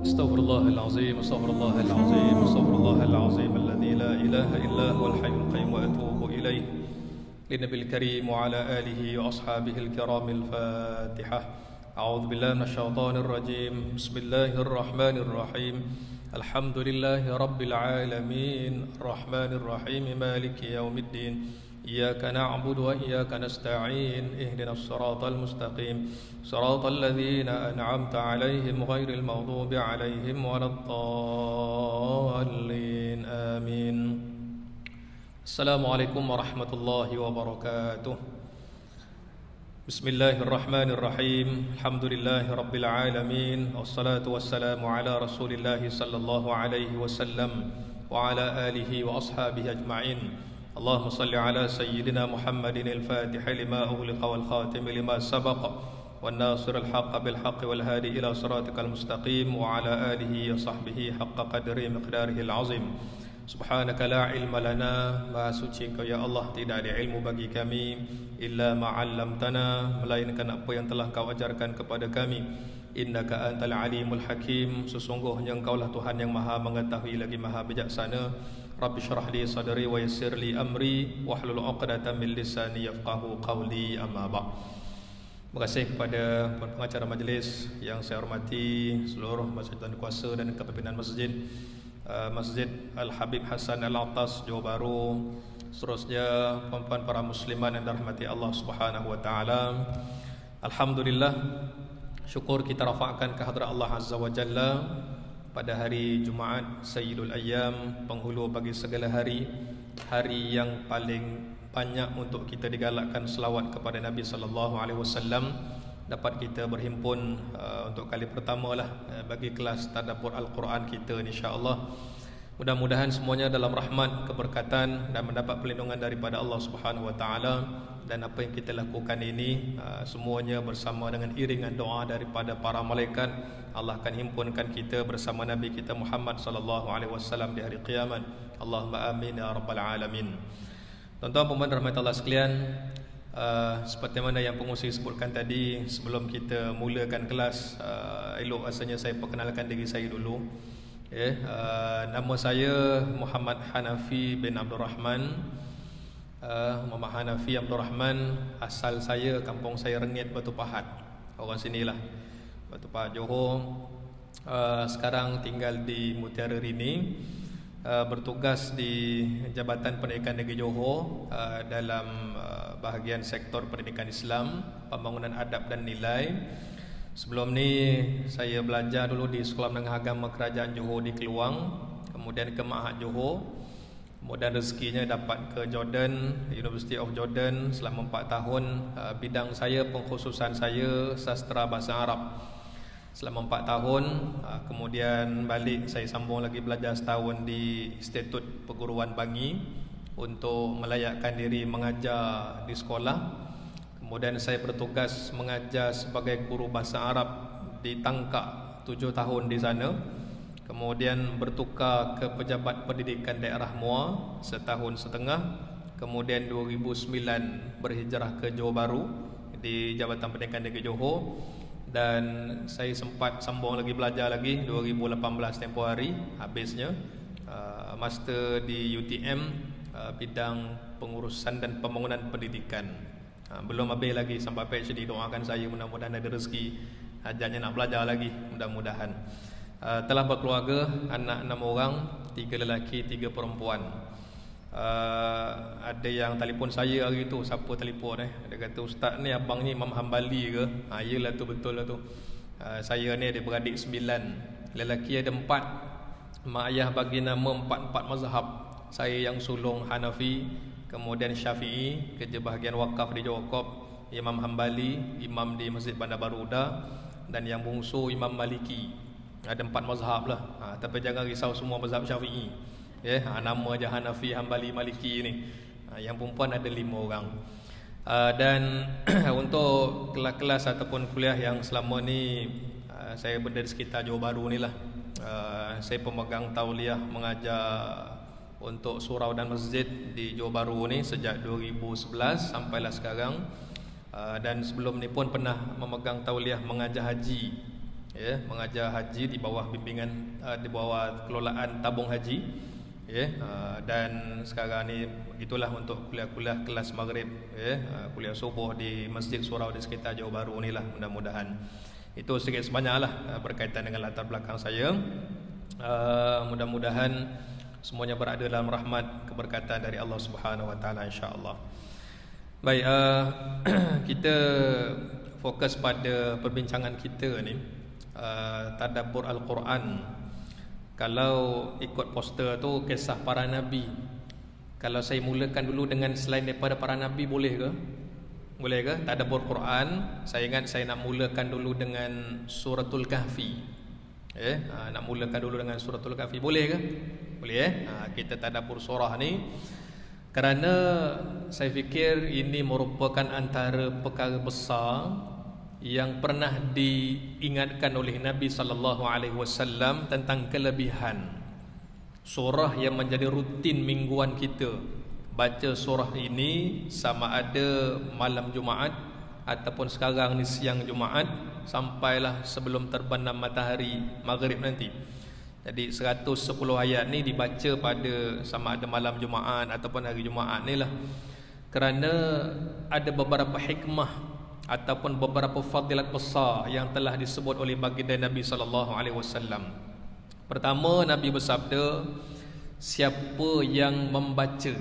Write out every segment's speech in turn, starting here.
استغفر الله العظيم استغفر الله العظيم استغفر الله العظيم الذي لا إله إلا هو الحي القيوم وأتوب إليه للنبي الكريم وعلى آله وأصحابه الكرام الفاتحة. أعوذ بالله من الشيطان الرجيم. بسم الله الرحمن الرحيم. الحمد لله رب العالمين الرحمن الرحيم مالك يوم الدين إياك نعبد وإياك نستعين اهدنا الصراط المستقيم صراط الذين أنعمت عليهم غير المغضوب عليهم ولا الضالين آمين. السلام عليكم ورحمة الله وبركاته. بسم الله الرحمن الرحيم. الحمد لله رب العالمين والصلاة والسلام على رسول الله صلى الله عليه وسلم وعلى آله وأصحابه أجمعين. اللهم صل على سيدنا محمد الفاتح لما أغلق والخاتم لما سبق والناصر الحق بالحق والهادي إلى صراطك المستقيم وعلى آله وصحبه حق قدر مقداره العظيم. Subhanaka la ilma lana, maha suci Engkau ya Allah, tidak ada ilmu bagi kami illa ma'allamtana, melainkan apa yang telah Kau ajarkan kepada kami. Innaka antal alimul hakim, sesungguhnya Engkau lah Tuhan yang maha mengetahui lagi maha bijaksana. Rabbi syrah li sadri wa yassir li amri wahlul 'uqdatam min lisani yafqahu qawli, amma ba'd. Terima kasih kepada pengacara majlis yang saya hormati, seluruh masjid dan kuasa dan kepimpinan masjid, Masjid Al-Habib Hasan Al-Attas Johor Bahru, seterusnya puan-puan para musliman yang dirahmati Allah Subhanahu wa taala. Alhamdulillah, syukur kita rafa'kan ke hadrat Allah Azza wa Jalla pada hari Jumaat Sayyidul Ayyam, penghulu bagi segala hari, hari yang paling banyak untuk kita digalakkan selawat kepada Nabi sallallahu alaihi wasallam. Dapat kita berhimpun untuk kali pertama lah bagi kelas tadabbur Al-Quran kita, insya-Allah. Mudah-mudahan semuanya dalam rahmat, keberkatan dan mendapat perlindungan daripada Allah Subhanahu wa taala, dan apa yang kita lakukan ini semuanya bersama dengan iringan doa daripada para malaikat. Allah akan himpunkan kita bersama Nabi kita Muhammad sallallahu alaihi wasallam di hari kiamat. Allahumma amin ya rabbal alamin. Tuan-tuan dan puan-puan rahmat Allah sekalian, seperti mana yang pengurusi sebutkan tadi, sebelum kita mulakan kelas, elok rasanya saya perkenalkan diri saya dulu. Nama saya Muhammad Hanafi bin Abdul Rahman. Muhammad Hanafi Abdul Rahman, asal saya kampung saya Rengit, Batu Pahat. Orang sinilah, Batu Pahat, Johor. Sekarang tinggal di Mutiara Rini. Bertugas di Jabatan Pendidikan Negeri Johor dalam bahagian sektor pendidikan Islam, pembangunan adab dan nilai. Sebelum ni saya belajar dulu di Sekolah Menengah Agama Kerajaan Johor di Keluang, kemudian ke Ma'had Johor, kemudian rezekinya dapat ke Jordan, University of Jordan selama 4 tahun. Bidang saya, pengkhususan saya sastra bahasa Arab selama 4 tahun. Kemudian balik saya sambung lagi belajar setahun di Institut Perguruan Bangi untuk melayakkan diri mengajar di sekolah. Kemudian saya bertugas mengajar sebagai guru bahasa Arab di Tangkak 7 tahun di sana. Kemudian bertukar ke pejabat pendidikan daerah Muar setahun setengah. Kemudian 2009 berhijrah ke Johor Bahru di Jabatan Pendidikan Negeri Johor. Dan saya sempat sambung lagi belajar lagi 2018 tempoh hari, habisnya master di UTM, bidang pengurusan dan pembangunan pendidikan. Belum habis lagi sampai PhD. Doakan saya mudah-mudahan ada rezeki, ajarnya nak belajar lagi, mudah-mudahan. Telah berkeluarga, anak 6 orang, 3 lelaki 3 perempuan. Ada yang telefon saya hari tu, siapa telefon dia kata, "Ustaz ni abang ni Imam Hambali ke?" Iyalah tu, betul lah tu. Saya ni ada beradik 9, lelaki ada 4. Mak ayah bagi nama 4 mazhab. Saya yang sulung Hanafi, kemudian Syafi'i, kerja bahagian wakaf di Johor Kop, Imam Hambali, imam di Masjid Bandar Baru Uda, dan yang bungsu Imam Maliki. Ada 4 mazhab lah. Tapi jangan risau semua mazhab Syafi'i. Nama aja Hanafi, Hambali, Maliki ni. Yang perempuan ada 5 orang. Dan untuk kelas-kelas ataupun kuliah yang selama ni saya berada di sekitar Johor Bahru ni lah, saya pemegang tauliah mengajar untuk surau dan masjid di Johor Bahru ni sejak 2011 sampailah sekarang. Dan sebelum ni pun pernah memegang tauliah mengajar haji ya, mengajar haji di bawah bimbingan di bawah kelolaan tabung haji, ya. Dan sekarang ni itulah untuk kuliah-kuliah kelas maghrib, ya, kuliah subuh di Masjid Surau di sekitar Johor Bahru ni lah. Mudah-mudahan itu sedikit sebanyaklah berkaitan dengan latar belakang saya. Mudah-mudahan semuanya berada dalam rahmat keberkatan dari Allah Subhanahu Wa Taala, insya-Allah. Baik, kita fokus pada perbincangan kita ni, tadabbur Al-Quran. Kalau ikut poster tu kisah para nabi. Kalau saya mulakan dulu dengan selain daripada para nabi, boleh ke? Boleh ke? Tadabbur Quran. Saya ingat saya nak mulakan dulu dengan Suratul Kahfi. Nak mulakan dulu dengan Suratul Kahfi. Boleh ke? Boleh. Kita tadabbur surah ni kerana saya fikir ini merupakan antara perkara besar yang pernah diingatkan oleh Nabi sallallahu alaihi wasallam tentang kelebihan surah yang menjadi rutin mingguan kita. Baca surah ini sama ada malam Jumaat ataupun sekarang ni siang Jumaat sampailah sebelum terbenam matahari maghrib nanti. Jadi 110 ayat ni dibaca pada sama ada malam Jumaat ataupun hari Jumaat ni lah. Kerana ada beberapa hikmah ataupun beberapa fadilat besar yang telah disebut oleh baginda Nabi sallallahu alaihi wasallam. Pertama, Nabi bersabda, siapa yang membaca,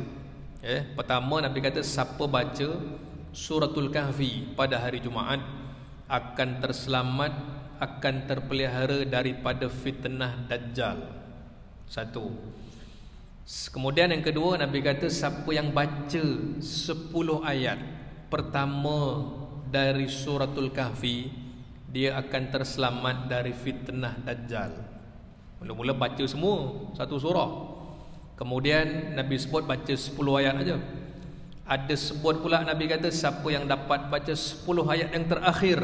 pertama Nabi kata siapa baca Suratul Kahfi pada hari Jumaat akan terselamat, akan terpelihara daripada fitnah Dajjal. Satu. Kemudian yang kedua, Nabi kata siapa yang baca 10 ayat pertama dari Suratul Kahfi, dia akan terselamat dari fitnah Dajjal. Mula-mula baca semua satu surah. Kemudian Nabi sebut baca 10 ayat aja. Ada sebut pula Nabi kata siapa yang dapat baca 10 ayat yang terakhir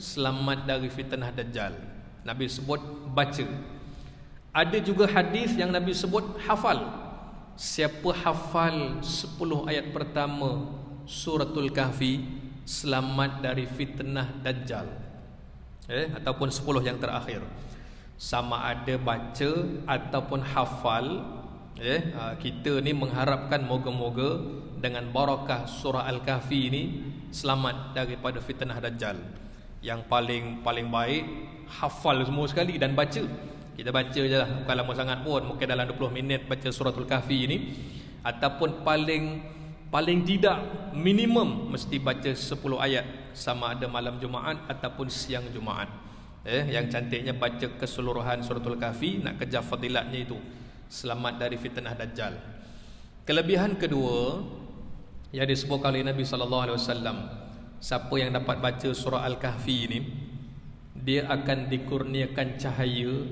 selamat dari fitnah Dajjal. Nabi sebut baca. Ada juga hadis yang Nabi sebut hafal. Siapa hafal 10 ayat pertama Suratul Kahfi selamat dari fitnah Dajjal. Ataupun 10 yang terakhir. Sama ada baca ataupun hafal, kita ni mengharapkan moga-moga dengan barakah surah Al-Kahfi ni selamat daripada fitnah Dajjal. Yang paling baik hafal semua sekali dan baca. Kita baca je lah, bukan lama sangat pun, mungkin dalam 20 minit baca Suratul Kahfi ni. Ataupun paling tidak minimum mesti baca 10 ayat, sama ada malam Jumaat ataupun siang Jumaat. Yang cantiknya baca keseluruhan Suratul Kahfi, nak kejar fadilatnya itu, selamat dari fitnah Dajjal. Kelebihan kedua yang disebutkan oleh Nabi sallallahu alaihi wasallam, siapa yang dapat baca surah Al-Kahfi ini, dia akan dikurniakan cahaya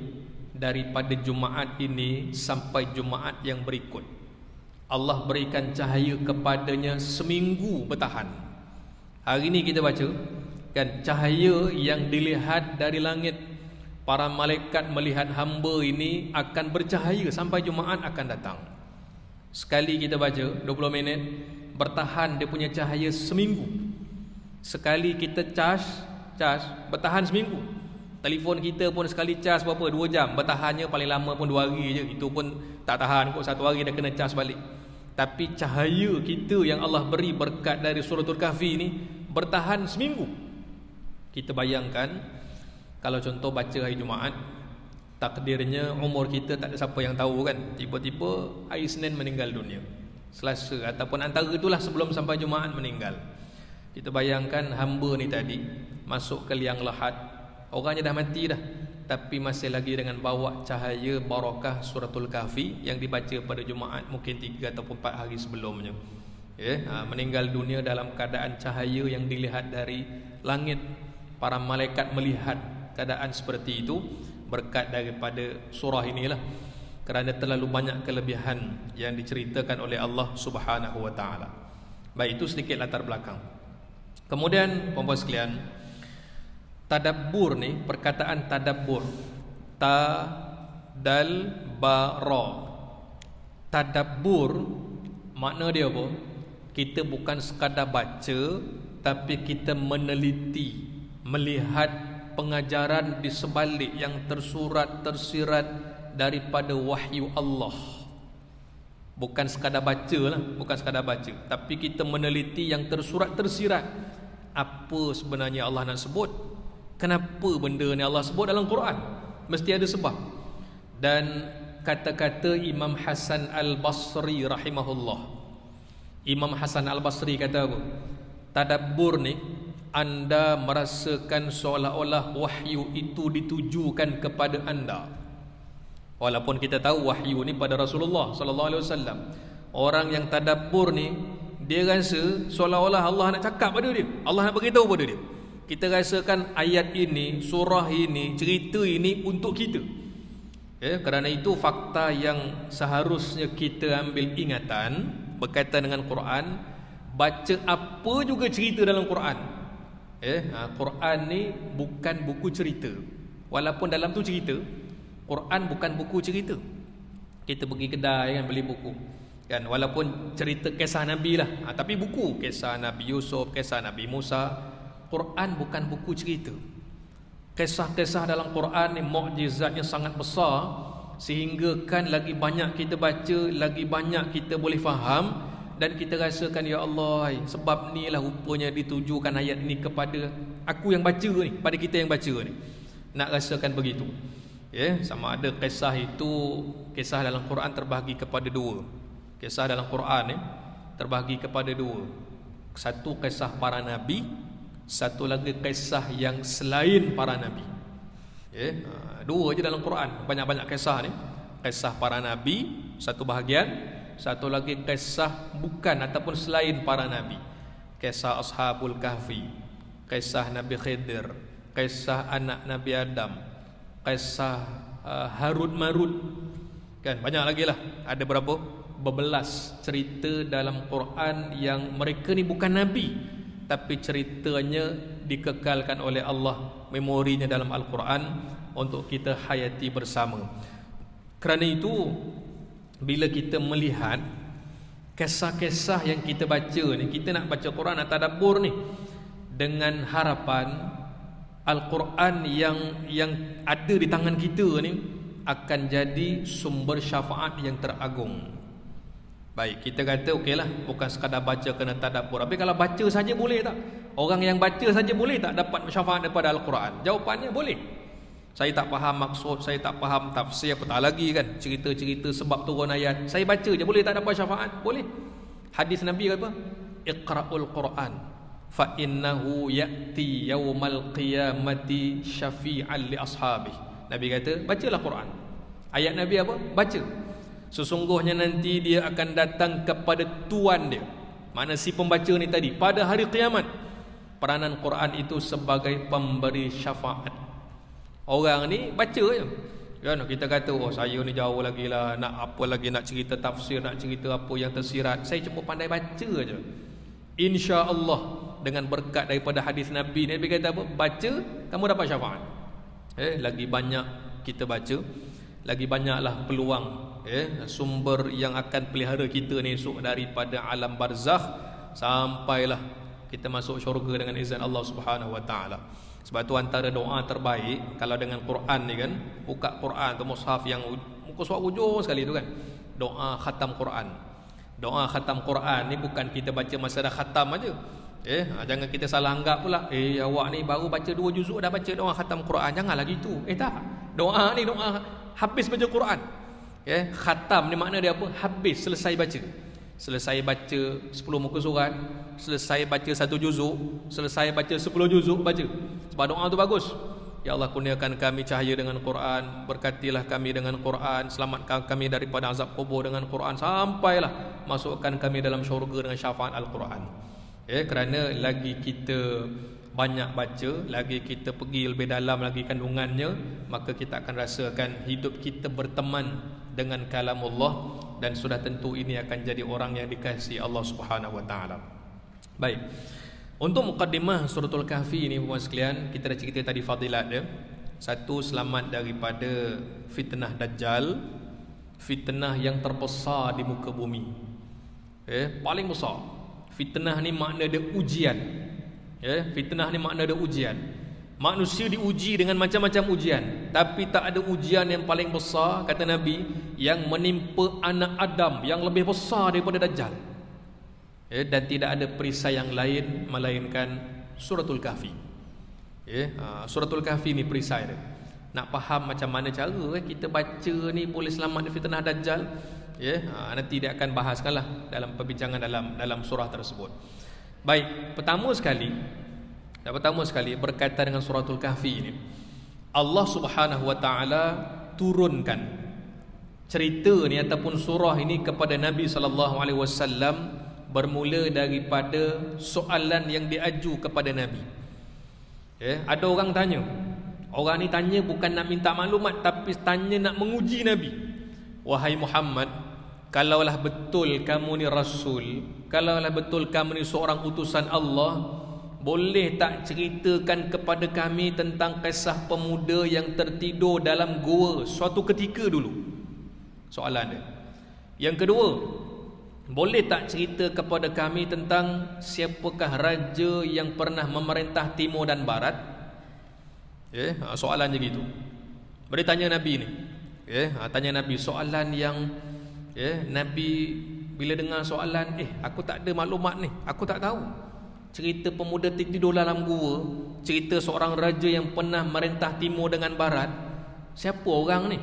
daripada Jumaat ini sampai Jumaat yang berikut. Allah berikan cahaya kepadanya seminggu bertahan. Hari ini kita baca kan, cahaya yang dilihat dari langit, para malaikat melihat hamba ini akan bercahaya sampai Jumaat akan datang. Sekali kita baca 20 minit, bertahan dia punya cahaya seminggu. Sekali kita charge bertahan seminggu. Telefon kita pun sekali charge berapa, 2 jam, bertahannya paling lama pun 2 hari je. Itu pun tak tahan kot, 1 hari dah kena charge balik. Tapi cahaya kita yang Allah beri berkat dari Suratul Kahfi ni bertahan seminggu. Kita bayangkan kalau contoh baca hari Jumaat, takdirnya umur kita tak ada siapa yang tahu kan. Tiba-tiba hari Senin meninggal dunia, Selasa ataupun antara itulah sebelum sampai Jumaat meninggal. Kita bayangkan hamba ni tadi masuk ke liang lahat, orangnya dah mati dah, tapi masih lagi dengan bawa cahaya barakah Suratul Kahfi yang dibaca pada Jumaat, mungkin 3 ataupun 4 hari sebelumnya. Meninggal dunia dalam keadaan cahaya yang dilihat dari langit. Para malaikat melihat keadaan seperti itu berkat daripada surah inilah, kerana terlalu banyak kelebihan yang diceritakan oleh Allah Subhanahu wa taala. Baik, itu sedikit latar belakang. Kemudian puan-puan sekalian, tadabbur ni, perkataan tadabbur, ta dal ba ra. Tadabbur makna dia apa? Kita bukan sekadar baca, tapi kita meneliti, melihat pengajaran di sebalik yang tersurat tersirat daripada wahyu Allah. Bukan sekadar baca lah, bukan sekadar baca, tapi kita meneliti yang tersurat tersirat. Apa sebenarnya Allah nak sebut? Kenapa benda ni Allah sebut dalam Quran? Mesti ada sebab. Dan kata-kata Imam Hasan Al-Basri rahimahullah. Imam Hasan Al-Basri kata apa? Tadabbur ni, anda merasakan seolah-olah wahyu itu ditujukan kepada anda. Walaupun kita tahu wahyu ni pada Rasulullah sallallahu alaihi wasallam. Orang yang tadabbur ni, dia rasa seolah-olah Allah nak cakap pada dia, Allah nak beritahu pada dia. Kita rasakan ayat ini, surah ini, cerita ini untuk kita. Kerana itu fakta yang seharusnya kita ambil ingatan berkaitan dengan Quran. Baca apa juga cerita dalam Quran. Quran ni bukan buku cerita. Walaupun dalam tu cerita, Quran bukan buku cerita. Kita pergi kedai kan, beli buku kan, walaupun cerita kisah Nabi lah, tapi buku kisah Nabi Yusuf, kisah Nabi Musa. Quran bukan buku cerita. Kisah-kisah dalam Quran ni mukjizatnya sangat besar, sehingga kan lagi banyak kita baca, lagi banyak kita boleh faham. Dan kita rasakan, ya Allah, sebab ni lah rupanya ditujukan ayat ini kepada aku yang baca ni, pada kita yang baca ni. Nak rasakan begitu. Sama ada kisah itu, kisah dalam Quran terbahagi kepada dua. Kisah dalam Quran ni terbahagi kepada dua. Satu kisah para nabi, satu lagi kisah yang selain para nabi. Dua je dalam Quran, banyak-banyak kisah ni. Kisah para nabi satu bahagian, satu lagi kisah bukan ataupun selain para nabi. Kisah Ashabul Kahfi, kisah Nabi Khidir, kisah anak Nabi Adam, kisah Harut Marut, kan banyak lagi lah. Ada berapa? Berbelas cerita dalam Quran yang mereka ni bukan nabi, tapi ceritanya dikekalkan oleh Allah, memorinya dalam Al-Quran untuk kita hayati bersama. Kerana itu, bila kita melihat kisah-kisah yang kita baca ni, kita nak baca Quran, nak tadabbur ni, dengan harapan Al-Quran yang ada di tangan kita ni akan jadi sumber syafaat yang teragung. Baik, kita kata okeylah, bukan sekadar baca, kena tadabbur. Tapi kalau baca saja boleh tak? Orang yang baca saja boleh tak dapat syafaat daripada Al-Quran? Jawapannya boleh. Saya tak faham maksud, saya tak faham tafsir, apatah lagi kan cerita-cerita sebab turun ayat, saya baca je, boleh tak dapat syafaat? Boleh. Hadis Nabi kata apa? Iqra'ul Quran fa innahu ya'ti yaumal qiyamati syafi'an li ashabih. Nabi kata, bacalah Quran. Ayat Nabi apa? Baca. Sesungguhnya nanti dia akan datang kepada tuan dia, mana si pembaca ni tadi, pada hari kiamat. Peranan Quran itu sebagai pemberi syafaat. Orang ni baca je kan. Kita kata, oh saya ni jauh lagi lah, nak apa lagi, nak cerita tafsir, nak cerita apa yang tersirat, saya cuma pandai baca je. InsyaAllah dengan berkat daripada hadis Nabi, Nabi kata apa? Baca, kamu dapat syafaat. Lagi banyak kita baca, lagi banyaklah peluang sumber yang akan pelihara kita ni esok daripada alam barzakh sampailah kita masuk syurga dengan izin Allah Subhanahu wa taala. Sebab tu antara doa terbaik kalau dengan Quran ni kan, buka Quran tu mushaf yang muka surat hujung sekali tu kan, doa khatam Quran. Doa khatam Quran ni bukan kita baca masa dah khatam aja. Jangan kita salah anggap pula, awak ni baru baca 2 juzuk dah baca doa khatam Quran. Janganlah gitu. Tak. Doa ni doa habis baca Quran. Khatam ni makna dia apa? Habis, selesai baca. Selesai baca 10 muka surat, selesai baca 1 juzuk, selesai baca 10 juzuk, baca. Sebab doa tu bagus. Ya Allah, kurniakan kami cahaya dengan Quran, berkatilah kami dengan Quran, selamatkan kami daripada azab kubur dengan Quran, sampailah masukkan kami dalam syurga dengan syafaat Al-Quran. Kerana lagi kita banyak baca, lagi kita pergi lebih dalam lagi kandungannya, maka kita akan rasakan hidup kita berteman dengan kalamullah, dan sudah tentu ini akan jadi orang yang dikasihi Allah Subhanahu wa taala. Baik. Untuk mukaddimah suratul Kahfi ini, puan sekalian, kita dah cerita tadi fadilat dia. Satu, selamat daripada fitnah Dajjal, fitnah yang terbesar di muka bumi. Paling besar. Fitnah ni makna dia ujian. Fitnah ni makna dia ujian. Manusia diuji dengan macam-macam ujian, tapi tak ada ujian yang paling besar, kata Nabi, yang menimpa anak Adam yang lebih besar daripada Dajjal. Dan tidak ada perisai yang lain melainkan Suratul Kahfi. Suratul Kahfi ni perisai dia. Nak faham macam mana cara kita baca ni boleh selamat dari fitnah Dajjal, nanti dia akan bahaskanlah dalam perbincangan dalam surah tersebut. Baik, pertama sekali berkaitan dengan Suratul Kahfi ini, Allah Subhanahu wa taala turunkan cerita ni ataupun surah ini kepada Nabi sallallahu alaihi wasallam bermula daripada soalan yang diaju kepada Nabi. Ada orang tanya. Orang ni tanya bukan nak minta maklumat, tapi tanya nak menguji Nabi. Wahai Muhammad, kalaulah betul kamu ni rasul, kalaulah betul kamu ni seorang utusan Allah, boleh tak ceritakan kepada kami tentang kisah pemuda yang tertidur dalam gua suatu ketika dulu? Soalan dia. Yang kedua, boleh tak cerita kepada kami tentang siapakah raja yang pernah memerintah timur dan barat? Soalannya gitu. Boleh tanya Nabi ni. Tanya Nabi soalan yang Nabi bila dengar soalan, aku tak ada maklumat ni, aku tak tahu. Cerita pemuda tidur dalam gua, cerita seorang raja yang pernah merintah timur dengan barat. Siapa orang ni?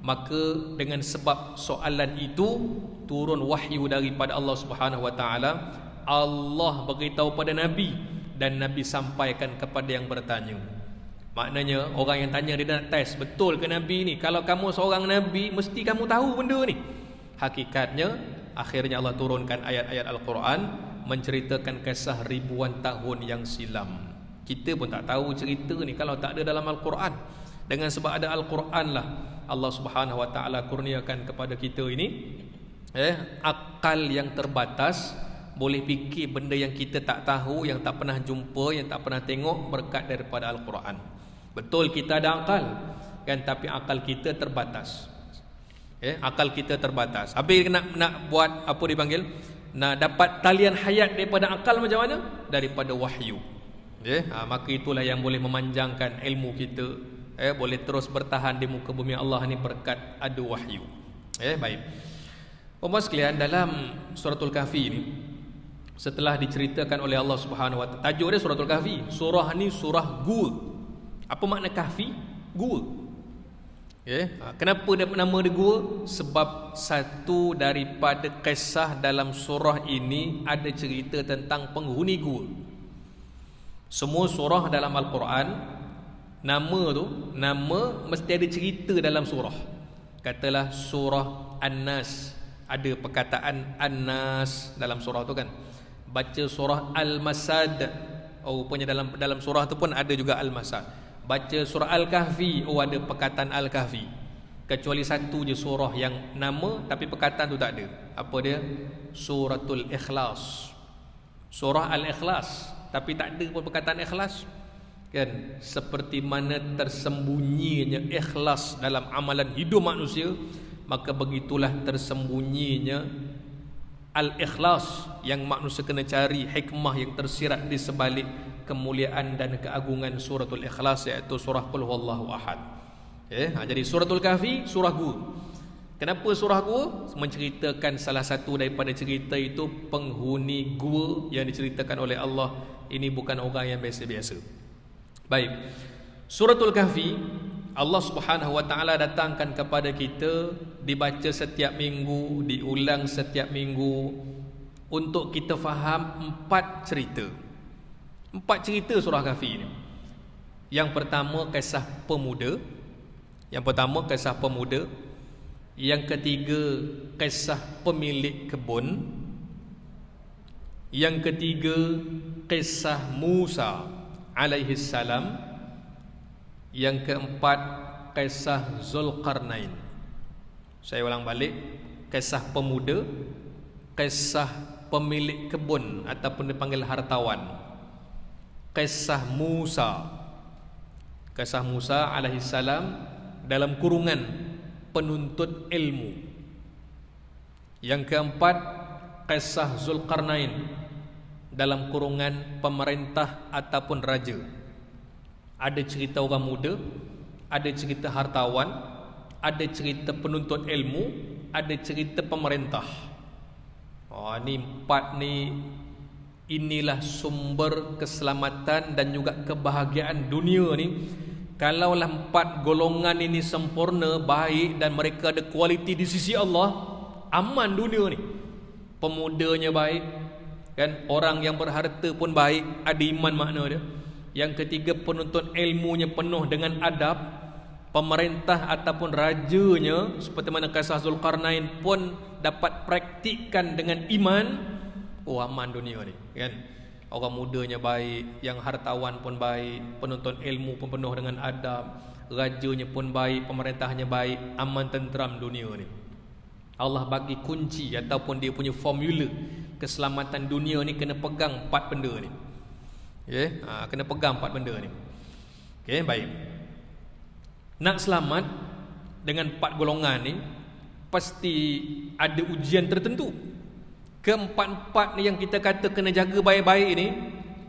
Maka dengan sebab soalan itu turun wahyu daripada Allah Subhanahu wa taala. Allah beritahu pada Nabi dan Nabi sampaikan kepada yang bertanya. Maknanya orang yang tanya dia nak test, betul ke Nabi ni? Kalau kamu seorang Nabi, mesti kamu tahu benda ni. Hakikatnya akhirnya Allah turunkan ayat-ayat Al-Quran menceritakan kisah ribuan tahun yang silam. Kita pun tak tahu cerita ni kalau tak ada dalam Al-Quran. Dengan sebab ada Al-Quran lah Allah Subhanahu wa taala kurniakan kepada kita ini akal yang terbatas, boleh fikir benda yang kita tak tahu, yang tak pernah jumpa, yang tak pernah tengok berkat daripada Al-Quran. Betul kita ada akal kan, tapi akal kita terbatas. Akal kita terbatas. Habis nak buat apa dipanggil? Nak dapat talian hayat daripada akal macam mana? Daripada wahyu. Maka itulah yang boleh memanjangkan ilmu kita, boleh terus bertahan di muka bumi Allah ni berkat ada wahyu. Baik. Puan-puan sekalian, dalam Suratul Kahfi ini, setelah diceritakan oleh Allah Subhanahu wa taala, tajuk dia Suratul Kahfi. Surah ni surah gua. Apa makna kahfi? Gua. Kenapa nama dia gua? Sebab satu daripada kisah dalam surah ini ada cerita tentang penghuni gua. Semua surah dalam Al-Quran, nama mesti ada cerita dalam surah. Katalah surah An-Nas, ada perkataan An-Nas dalam surah tu kan. Baca surah Al-Masad, rupanya dalam surah tu pun ada juga Al-Masad. Baca surah Al-Kahfi, ada perkataan Al-Kahfi. Kecuali satu je surah yang nama tapi perkataan tu tak ada. Apa dia? Suratul Ikhlas. Surah Al-Ikhlas, tapi tak ada pun perkataan ikhlas. Kan? Seperti mana tersembunyinya ikhlas dalam amalan hidup manusia, maka begitulah tersembunyinya Al-Ikhlas yang manusia kena cari hikmah yang tersirat di sebalik kemuliaan dan keagungan Suratul Ikhlas, iaitu surah Qul Huwallahu Ahad. Jadi Suratul Kahfi surah gua. Kenapa surah gua? Menceritakan salah satu daripada cerita itu penghuni gua yang diceritakan oleh Allah. Ini bukan orang yang biasa-biasa. Baik. Suratul Kahfi Allah Subhanahu wa taala datangkan kepada kita, dibaca setiap minggu, diulang setiap minggu untuk kita faham 4 cerita. 4 cerita surah Kahfi ini. Yang pertama kisah pemuda. Yang ketiga kisah pemilik kebun. Yang ketiga kisah Musa alaihi salam. Yang keempat kisah Zulkarnain. Saya ulang balik, kisah pemuda, kisah pemilik kebun ataupun dipanggil hartawan, kisah Musa alaihi salam dalam kurungan penuntut ilmu. Yang keempat kisah Zulkarnain dalam kurungan pemerintah ataupun raja. Ada cerita orang muda, ada cerita hartawan, ada cerita penuntut ilmu, ada cerita pemerintah. Ni 4 ni, inilah sumber keselamatan dan juga kebahagiaan dunia ni. Kalaulah 4 golongan ini sempurna, baik, dan mereka ada kualiti di sisi Allah, aman dunia ni. Pemudanya baik, kan? Orang yang berharta pun baik, ada iman makna dia. Yang ketiga, penuntut ilmunya penuh dengan adab. Pemerintah ataupun rajanya seperti mana kisah Zulkarnain pun dapat praktikkan dengan iman. Aman dunia ni, kan? Orang mudanya baik, yang hartawan pun baik, penuntut ilmu pun penuh dengan adab, rajanya pun baik, pemerintahnya baik, aman tenteram dunia ni. Allah bagi kunci ataupun dia punya formula keselamatan dunia ni, kena pegang 4 benda ni. Kena pegang 4 benda ni. Baik. Nak selamat dengan 4 golongan ni, pasti ada ujian tertentu. Keempat-empat ni yang kita kata kena jaga baik-baik ni,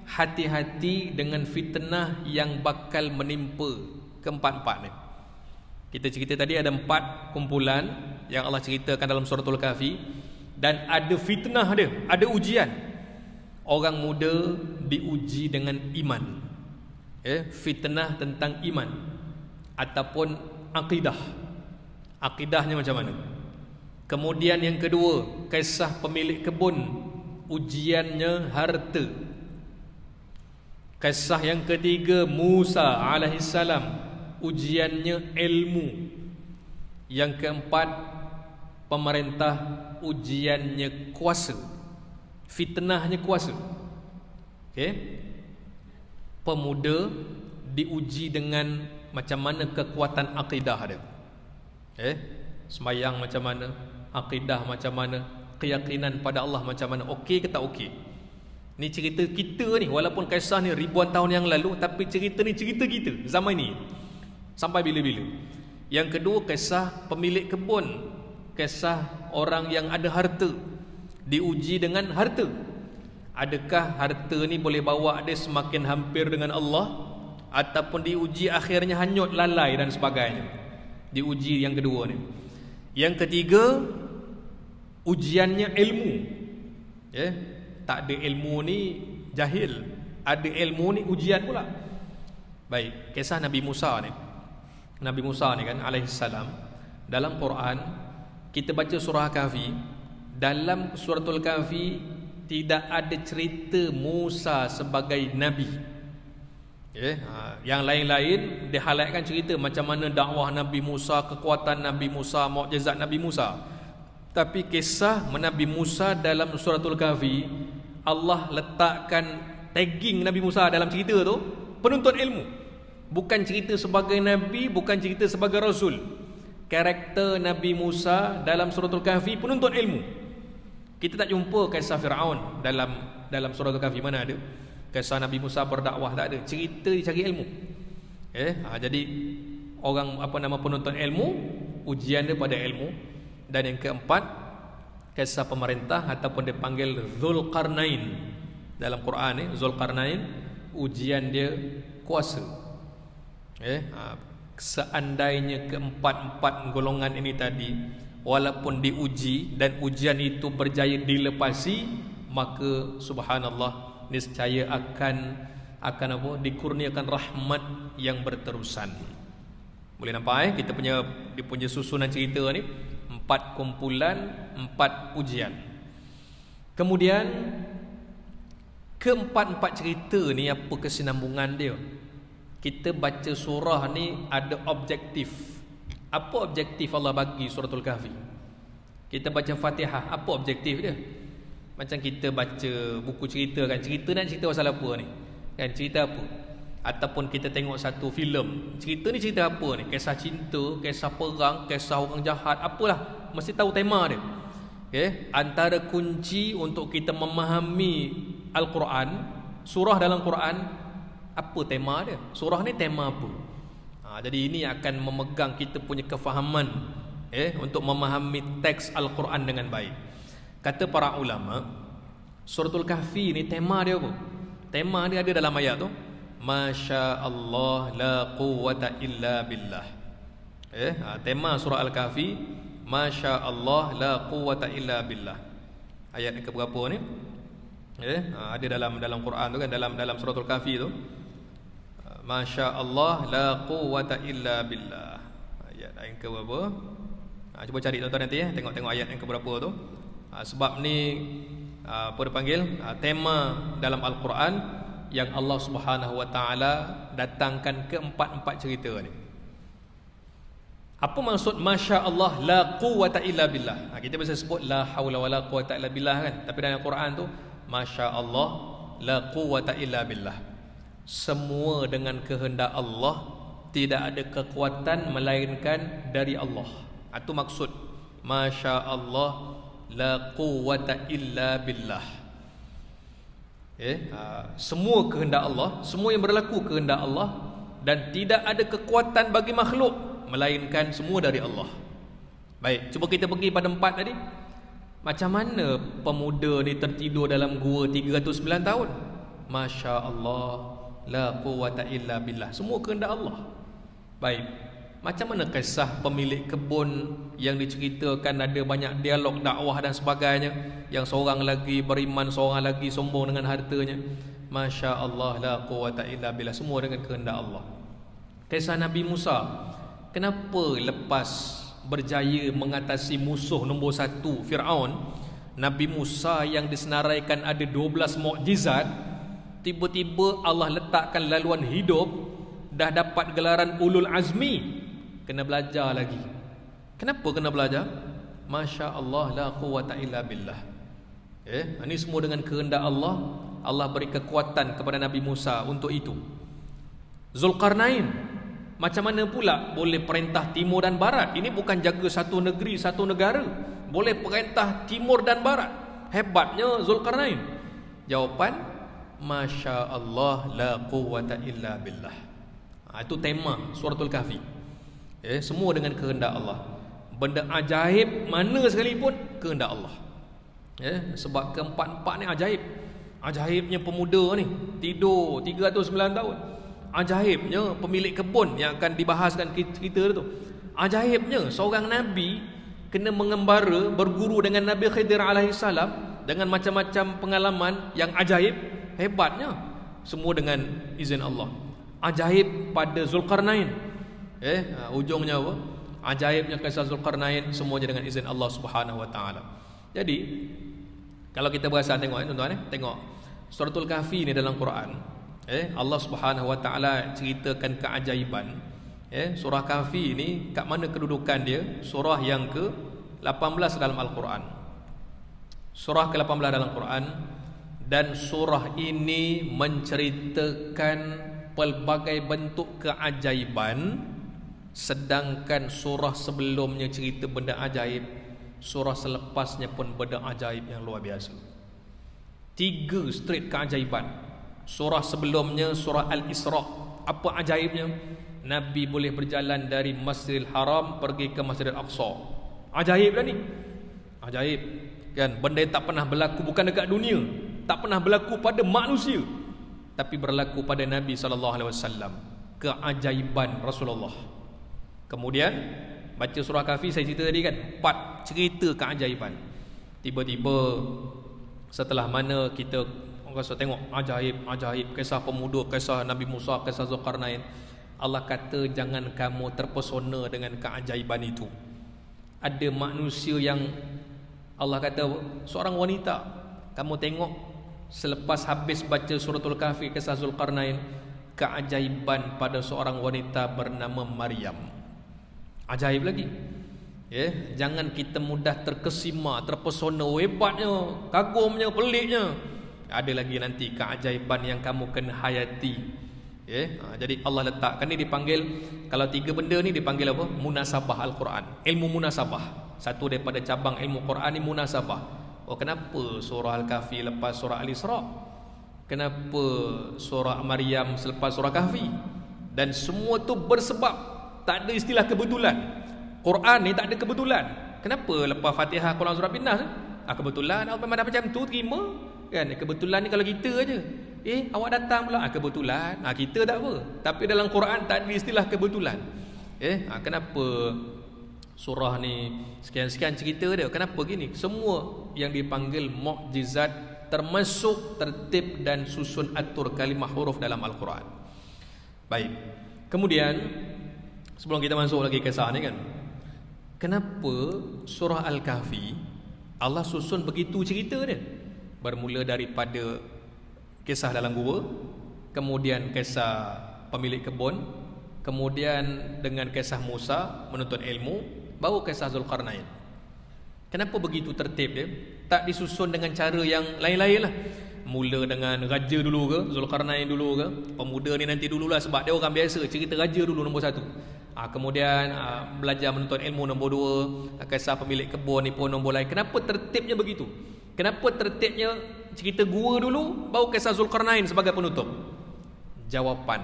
hati-hati dengan fitnah yang bakal menimpa keempat-empat ni. Kita cerita tadi ada 4 kumpulan yang Allah ceritakan dalam suratul Kahfi, dan ada fitnah dia, ada ujian. Orang muda diuji dengan iman. Fitnah tentang iman ataupun akidah. Akidahnya macam mana? Kemudian yang kedua, kisah pemilik kebun, ujiannya harta. Kisah yang ketiga, Musa alaihissalam, ujiannya ilmu. Yang keempat, pemerintah, ujiannya kuasa. Fitnahnya kuasa. Pemuda diuji dengan macam mana kekuatan akidah dia. Sembayang macam mana, akidah macam mana, keyakinan pada Allah macam mana, okey ke tak okey. Ni cerita kita ni, walaupun kisah ni ribuan tahun yang lalu, tapi cerita ni cerita kita zaman ni sampai bila-bila. Yang kedua, kisah pemilik kebun, kisah orang yang ada harta, diuji dengan harta. Adakah harta ni boleh bawa dia semakin hampir dengan Allah, ataupun diuji akhirnya hanyut, lalai dan sebagainya. Diuji yang kedua ni. Yang ketiga, ujiannya ilmu. Tak ada ilmu ni jahil, ada ilmu ni ujian pula. Baik, kisah Nabi Musa ni. Nabi Musa ni kan alaihissalam, dalam Quran kita baca surah Kahfi, dalam suratul Kahfi tidak ada cerita Musa sebagai nabi. Yang lain-lain dihighlightkan cerita macam mana dakwah Nabi Musa, kekuatan Nabi Musa, mukjizat Nabi Musa. Tapi kisah Nabi Musa dalam suratul Kahfi, Allah letakkan tagging Nabi Musa dalam cerita tu penuntut ilmu. Bukan cerita sebagai nabi, bukan cerita sebagai rasul. Karakter Nabi Musa dalam suratul Kahfi penuntut ilmu. Kita tak jumpa kisah Firaun dalam suratul Kahfi, mana ada? Kisah Nabi Musa berdakwah, tak ada. Cerita dia cari ilmu. Jadi orang penuntut ilmu, ujian dia pada ilmu. Dan yang keempat, kisah pemerintah ataupun dipanggil Zulkarnain dalam Quran ni. Zulkarnain, ujian dia kuasa. Seandainya keempat-empat golongan ini tadi walaupun diuji dan ujian itu berjaya dilepasi, maka subhanallah, niscaya akan dikurniakan rahmat yang berterusan. Boleh nampak kita punya susunan cerita ni, 4 kumpulan, 4 ujian. Kemudian keempat-empat cerita ni apa kesinambungan dia? Kita baca surah ni ada objektif. Apa objektif Allah bagi suratul Kahfi? Kita baca Fatihah, apa objektif dia? Macam kita baca buku cerita kan, cerita nak cerita pasal apa ni? Kan, cerita apa? Ataupun kita tengok satu filem, cerita ni cerita apa ni? Kisah cinta, kisah perang, kisah orang jahat, apalah, mesti tahu tema dia. Antara kunci untuk kita memahami Al-Quran, surah dalam Quran, apa tema dia? Surah ni tema apa? Jadi ini akan memegang kita punya kefahaman untuk memahami teks Al-Quran dengan baik. Kata para ulama, suratul Kahfi ni tema dia apa? Tema dia ada dalam ayat tu. Masya Allah la quwwata illa billah. Tema surah Al-Kahfi, Masya Allah la quwwata illa billah. Ayat yang keberapa ni? Ada dalam Quran tu kan, dalam suratul Kahfi tu. Masya Allah la quwwata illa billah. Ayat yang keberapa? Cuba cari tuan-tuan nanti tengok ayat yang keberapa tu. Sebab ni apa dipanggil tema dalam Al-Quran yang Allah Subhanahu wa taala datangkan keempat-empat cerita ni. Apa maksud Masya Allah la quwwata illa billah? Kita biasa sebut la haula wala quwwata illa billah kan, tapi dalam Al-Quran tu Masya Allah la quwwata illa billah. Semua dengan kehendak Allah, tidak ada kekuatan melainkan dari Allah. Itu maksud Masya Allah la quwwata illa billah. Semua kehendak Allah, semua yang berlaku kehendak Allah, dan tidak ada kekuatan bagi makhluk melainkan semua dari Allah. Baik, cuba kita pergi pada 4 tadi. Macam mana pemuda ni tertidur dalam gua 309 tahun? Masya Allah la quwwata illa billah. Semua kehendak Allah. Baik, macam mana kisah pemilik kebun yang diceritakan ada banyak dialog dakwah dan sebagainya, yang seorang lagi beriman, seorang lagi sombong dengan hartanya. Masya Allah la quwwata illa billah. Semua dengan kehendak Allah. Kisah Nabi Musa, kenapa lepas berjaya mengatasi musuh nombor 1 Fir'aun, Nabi Musa yang disenaraikan ada 12 mukjizat, tiba-tiba Allah letakkan laluan hidup, dah dapat gelaran ulul azmi, kena belajar lagi. Kenapa kena belajar? Masya Allah la quwwata illa billah. Ini semua dengan kehendak Allah. Allah beri kekuatan kepada Nabi Musa untuk itu. Zulkarnain, macam mana pula boleh perintah timur dan barat? Ini bukan jaga satu negeri, satu negara, boleh perintah timur dan barat. Hebatnya Zulkarnain. Jawapan Masya Allah la quwwata illa billah. Itu tema suratul Kahfi. Semua dengan kehendak Allah. Benda ajaib mana sekalipun kehendak Allah. Sebab keempat-empat ni ajaib. Ajaibnya pemuda ni tidur 309 tahun. Ajaibnya pemilik kebun yang akan dibahaskan cerita tu. Ajaibnya seorang Nabi kena mengembara, berguru dengan Nabi Khidir alaihissalam dengan macam-macam pengalaman yang ajaib. Hebatnya semua dengan izin Allah. Ajaib pada Zulkarnain, ujungnya apa? Ajaibnya kisah Zulkarnain, semuanya dengan izin Allah Subhanahu wa taala. Jadi kalau kita berasa tengok tuan-tuan, tengok suratul Kahfi ni dalam Quran, Allah Subhanahu wa taala ceritakan keajaiban. Surah Kahfi ni kat mana kedudukan dia? Surah yang ke-18 dalam Al-Quran. Surah ke-18 dalam Quran, dan surah ini menceritakan pelbagai bentuk keajaiban, sedangkan surah sebelumnya cerita benda ajaib, surah selepasnya pun benda ajaib yang luar biasa. 3 straight keajaiban. Surah sebelumnya surah Al-Isra, apa ajaibnya? Nabi boleh berjalan dari Masjidil Haram pergi ke Masjidil Aqsa. Ajaib dah ni. Ajaib kan, benda yang tak pernah berlaku, bukan dekat dunia, tak pernah berlaku pada manusia, tapi berlaku pada Nabi SAW. Keajaiban Rasulullah. Kemudian baca surah Kahfi, saya cerita tadi kan, 4 cerita keajaiban. Tiba-tiba setelah mana kita rasa tengok ajaib, kisah pemuda, kisah Nabi Musa, kisah Zulkarnain, Allah kata jangan kamu terpesona dengan keajaiban itu. Ada manusia yang Allah kata, seorang wanita, kamu tengok selepas habis baca suratul Kahfi kisah Zulkarnain, keajaiban pada seorang wanita bernama Maryam. Ajaib lagi. Jangan kita mudah terkesima, terpesona, hebatnya, kagumnya, peliknya. Ada lagi nanti keajaiban yang kamu kena hayati. Jadi Allah letakkan ni, dipanggil, kalau 3 benda ni dipanggil apa? Munasabah Al-Quran, ilmu munasabah. Satu daripada cabang ilmu Quran ni munasabah. Kenapa surah Al-Kahfi lepas surah Al-Isra? Kenapa surah Maryam selepas surah Kahfi? Dan semua tu bersebab. Tak ada istilah kebetulan. Quran ni tak ada kebetulan. Kenapa lepas Fatihah, Quran, surah Bin-Nas? Kebetulan, memang dah macam tu, terima kan? Kebetulan ni kalau kita aja. awak datang pula, kebetulan. Kita tak apa. Tapi dalam Quran tak ada istilah kebetulan. Kenapa surah ni sekian-sekian cerita dia? Kenapa gini? Semua yang dipanggil mukjizat, termasuk tertib dan susun atur kalimah huruf dalam Al-Quran. Baik. Kemudian sebelum kita masuk lagi kisah ni kan, kenapa surah Al-Kahfi Allah susun begitu cerita dia? Bermula daripada kisah dalam gua, kemudian kisah pemilik kebun, kemudian dengan kisah Musa menuntut ilmu, baru kisah Zulkarnain. Kenapa begitu tertib dia? Tak disusun dengan cara yang lain-lain lah. Mula dengan raja dulu ke, Zulkarnain dulu ke, pemuda ni nanti dululah sebab dia orang biasa, cerita raja dulu nombor 1. Kemudian belajar menuntut ilmu nombor 2, kisah pemilik kebun ni pun nombor lain. Kenapa tertibnya begitu? Kenapa tertibnya cerita gua dulu, baru kisah Zulkarnain sebagai penutup? Jawapan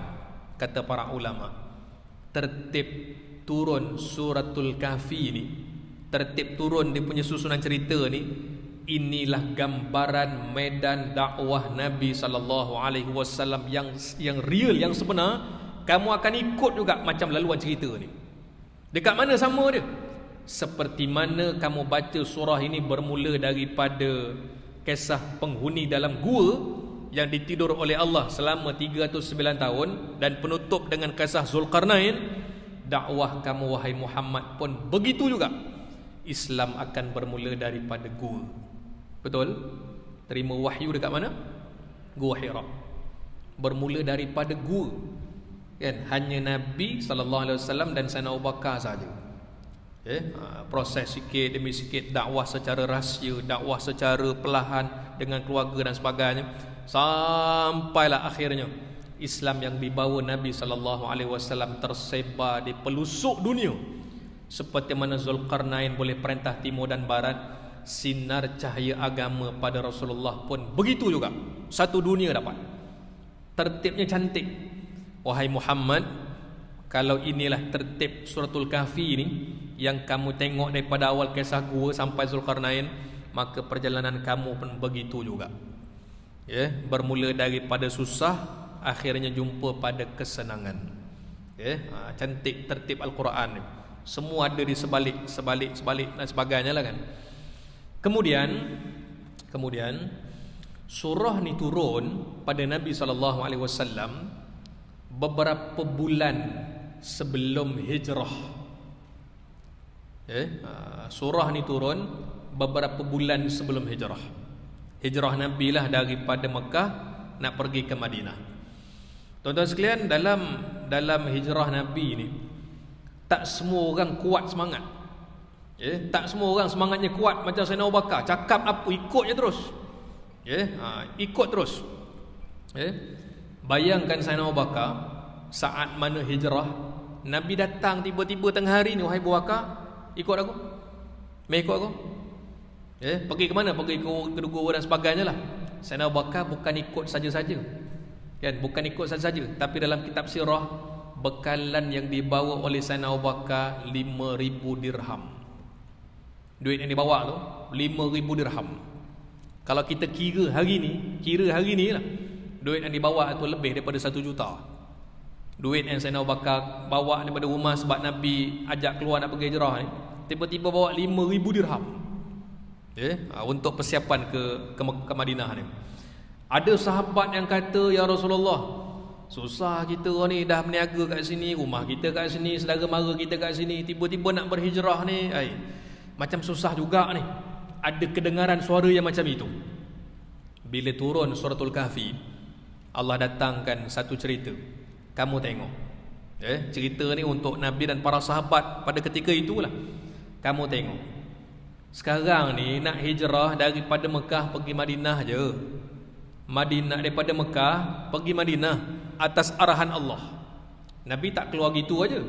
kata para ulama, tertib turun suratul Kahfi ni, tertib turun dia punya susunan cerita ni, inilah gambaran medan dakwah Nabi SAW yang real, yang sebenar. Kamu akan ikut juga macam laluan cerita ni. Dekat mana sama dia? Seperti mana kamu baca surah ini bermula daripada kisah penghuni dalam gua yang ditidur oleh Allah selama 309 tahun dan penutup dengan kisah Zulkarnain. Dakwah kamu wahai Muhammad pun begitu juga. Islam akan bermula daripada gua. Betul? Terima wahyu dekat mana? Gua Hira. Bermula daripada gua. Kan? Hanya Nabi SAW dan Sayyidina Abu Bakar saja. Proses sikit demi sikit, dakwah secara rahsia, dakwah secara perlahan dengan keluarga dan sebagainya, sampailah akhirnya Islam yang dibawa Nabi SAW tersebar di pelusuk dunia. Seperti mana Zulkarnain boleh perintah timur dan barat, sinar cahaya agama pada Rasulullah pun begitu juga. Satu dunia dapat. Tertibnya cantik. Wahai Muhammad, kalau inilah tertib suratul Kahfi ni yang kamu tengok daripada awal kisah gua sampai Zulkarnain, maka perjalanan kamu pun begitu juga. Bermula daripada susah, akhirnya jumpa pada kesenangan. Cantik tertib Al-Quran ni. Semua ada di sebalik dan sebagainya lah kan. Kemudian surah ni turun pada Nabi SAW beberapa bulan sebelum hijrah. Surah ni turun beberapa bulan sebelum hijrah. Hijrah Nabi lah daripada Mekah nak pergi ke Madinah. Tuan-tuan sekalian, dalam hijrah Nabi ni tak semua orang kuat semangat. Tak semua orang semangatnya kuat macam Sayyidina Abu Bakar. Cakap apa ikut je terus. Ikut terus. Bayangkan Sayyidina Abu Bakar saat mana hijrah, Nabi datang tiba-tiba tengah hari ni, wahai Abu Bakar, ikut aku. Mai ikut aku. Pergi ke mana? Pergi ke gua dan sebagainya lah. Sayyidina Abu Bakar bukan ikut saja-saja. Kan, bukan ikut saja-saja, tapi dalam kitab sirah, bekalan yang dibawa oleh Sayyidina Abu Bakar 5,000 dirham. Duit yang dibawa tu 5,000 dirham. Kalau kita kira hari ni lah, duit yang dibawa tu lebih daripada 1 juta. Duit yang Sayyidina Abu Bakar bawa daripada rumah sebab Nabi ajak keluar nak pergi hijrah ni, tiba-tiba bawa 5,000 dirham. Untuk persiapan ke Madinah ni. Ada sahabat yang kata, ya Rasulullah, susah kita ni dah berniaga kat sini, rumah kita kat sini, saudara mara kita kat sini, tiba-tiba nak berhijrah ni, macam susah juga ni. Ada kedengaran suara yang macam itu. Bila turun suratul Kahfi, Allah datangkan satu cerita. Kamu tengok, cerita ni untuk Nabi dan para sahabat pada ketika itulah. Kamu tengok, sekarang ni nak hijrah daripada Mekah pergi Madinah je. Madinah daripada Mekah pergi Madinah atas arahan Allah. Nabi tak keluar gitu aja.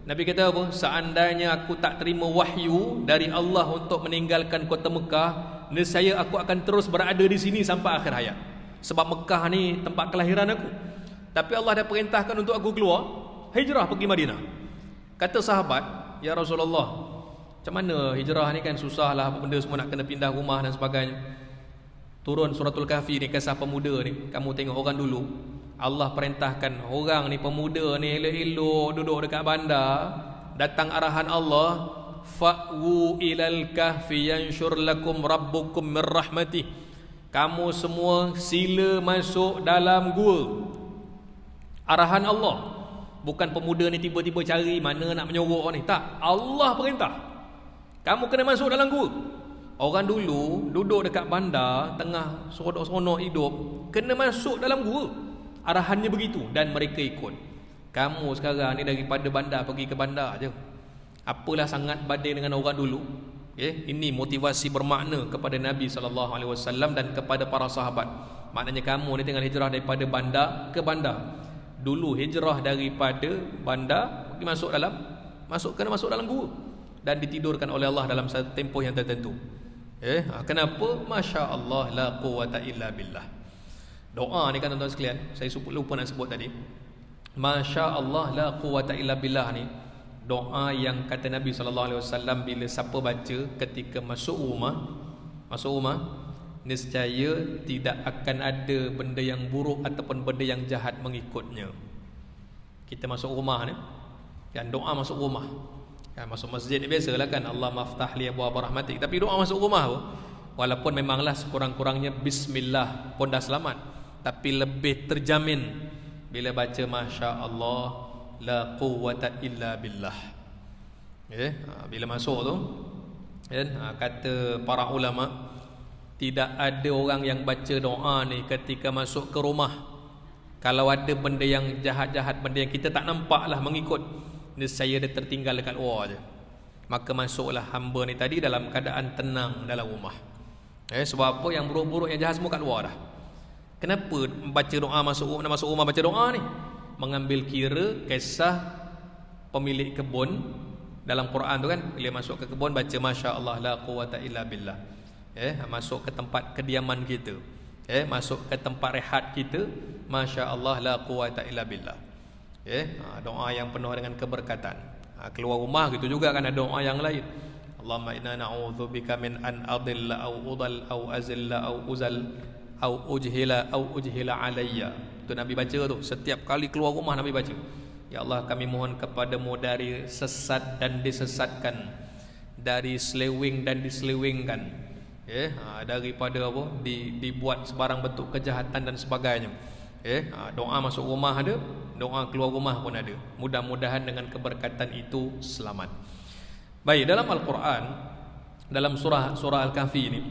Nabi kata apa? Seandainya aku tak terima wahyu dari Allah untuk meninggalkan kota Mekah, nescaya aku akan terus berada di sini sampai akhir hayat. Sebab Mekah ni tempat kelahiran aku. Tapi Allah dah perintahkan untuk aku keluar, hijrah pergi Madinah. Kata sahabat, ya Rasulullah, macam mana hijrah ni kan susah lah, apa benda semua nak kena pindah rumah dan sebagainya. turun suratul Kahfi ni, kisah pemuda ni. Kamu tengok orang dulu, Allah perintahkan orang ni, pemuda ni elok-elok duduk dekat bandar, datang arahan Allah, fa'wu ilal kahfi yanshur lakum rabbukum min rahmatih. Kamu semua sila masuk dalam gua. Arahan Allah. Bukan pemuda ni tiba-tiba cari mana nak menyorok ni. Tak, Allah perintah. Kamu kena masuk dalam gua. Orang dulu duduk dekat bandar, tengah seronok-seronok hidup, kena masuk dalam gua. Arahannya begitu, dan mereka ikut. Kamu sekarang ni daripada bandar pergi ke bandar je. Apalah sangat banding dengan orang dulu. Ini motivasi bermakna kepada Nabi SAW dan kepada para sahabat. Maknanya kamu ni tengah hijrah daripada bandar ke bandar. Dulu hijrah daripada bandar pergi kena masuk dalam gua dan ditidurkan oleh Allah dalam satu tempoh yang tertentu. Kenapa? Masya Allah, la quwwata illa billah. Doa ni kan tuan-tuan sekalian, saya lupa nak sebut tadi. Masya Allah, la quwwata illa billah ni doa yang kata Nabi SAW bila siapa baca ketika masuk rumah, nescaya tidak akan ada benda yang buruk ataupun benda yang jahat mengikutnya. Kita masuk rumah ni kan, doa masuk rumah kan, masuk masjid ni biasalah kan, Allah maftah li abwaab rahmatik. Tapi doa masuk rumah tu, walaupun memanglah sekurang-kurangnya bismillah pun dah selamat, tapi lebih terjamin bila baca Masya Allah, la quwwata illa billah. Bila masuk tu kata para ulama, tidak ada orang yang baca doa ni ketika masuk ke rumah, kalau ada benda yang jahat-jahat, benda yang kita tak nampak lah mengikut, nescaya dia tertinggal dekat luar je. Maka masuklah hamba ni tadi dalam keadaan tenang dalam rumah. Sebab apa? Yang buruk-buruk, yang jahat semua kat luar dah. Kenapa baca doa masuk rumah baca doa ni? Mengambil kira kisah pemilik kebun dalam Quran tu kan, bila masuk ke kebun baca Masya Allah, la quwwata illa billah. Masuk ke tempat kediaman kita, masuk ke tempat rehat kita, Masya Allah, la quwwata illa billah. Doa yang penuh dengan keberkatan. Keluar rumah gitu juga kan ada doa yang lain. Allahumma inna na'udzubika min an adilla au udal au azilla au uzal au ujhila alayya. Itu Nabi baca tu. Setiap kali keluar rumah Nabi baca, ya Allah, kami mohon kepadamu dari sesat dan disesatkan, dari selewing dan diselewingkan, daripada apa, dibuat sebarang bentuk kejahatan dan sebagainya. Doa masuk rumah ada, doa keluar rumah pun ada. Mudah-mudahan dengan keberkatan itu selamat. Baik, dalam Al-Quran, dalam surah Al-Kahfi ini,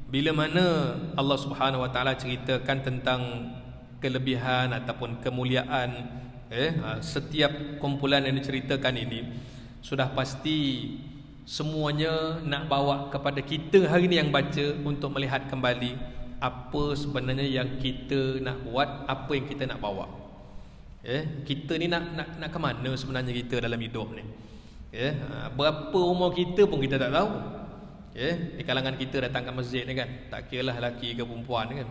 bila mana Allah Subhanahu Wa Taala ceritakan tentang kelebihan ataupun kemuliaan setiap kumpulan yang diceritakan ini, sudah pasti semuanya nak bawa kepada kita hari ni yang baca untuk melihat kembali apa sebenarnya yang kita nak buat, apa yang kita nak bawa. Kita ni nak ke mana sebenarnya kita dalam hidup ni? Berapa umur kita pun kita tak tahu. Di kalangan kita datang ke masjid ni kan, tak kira lah lelaki ke perempuan kan,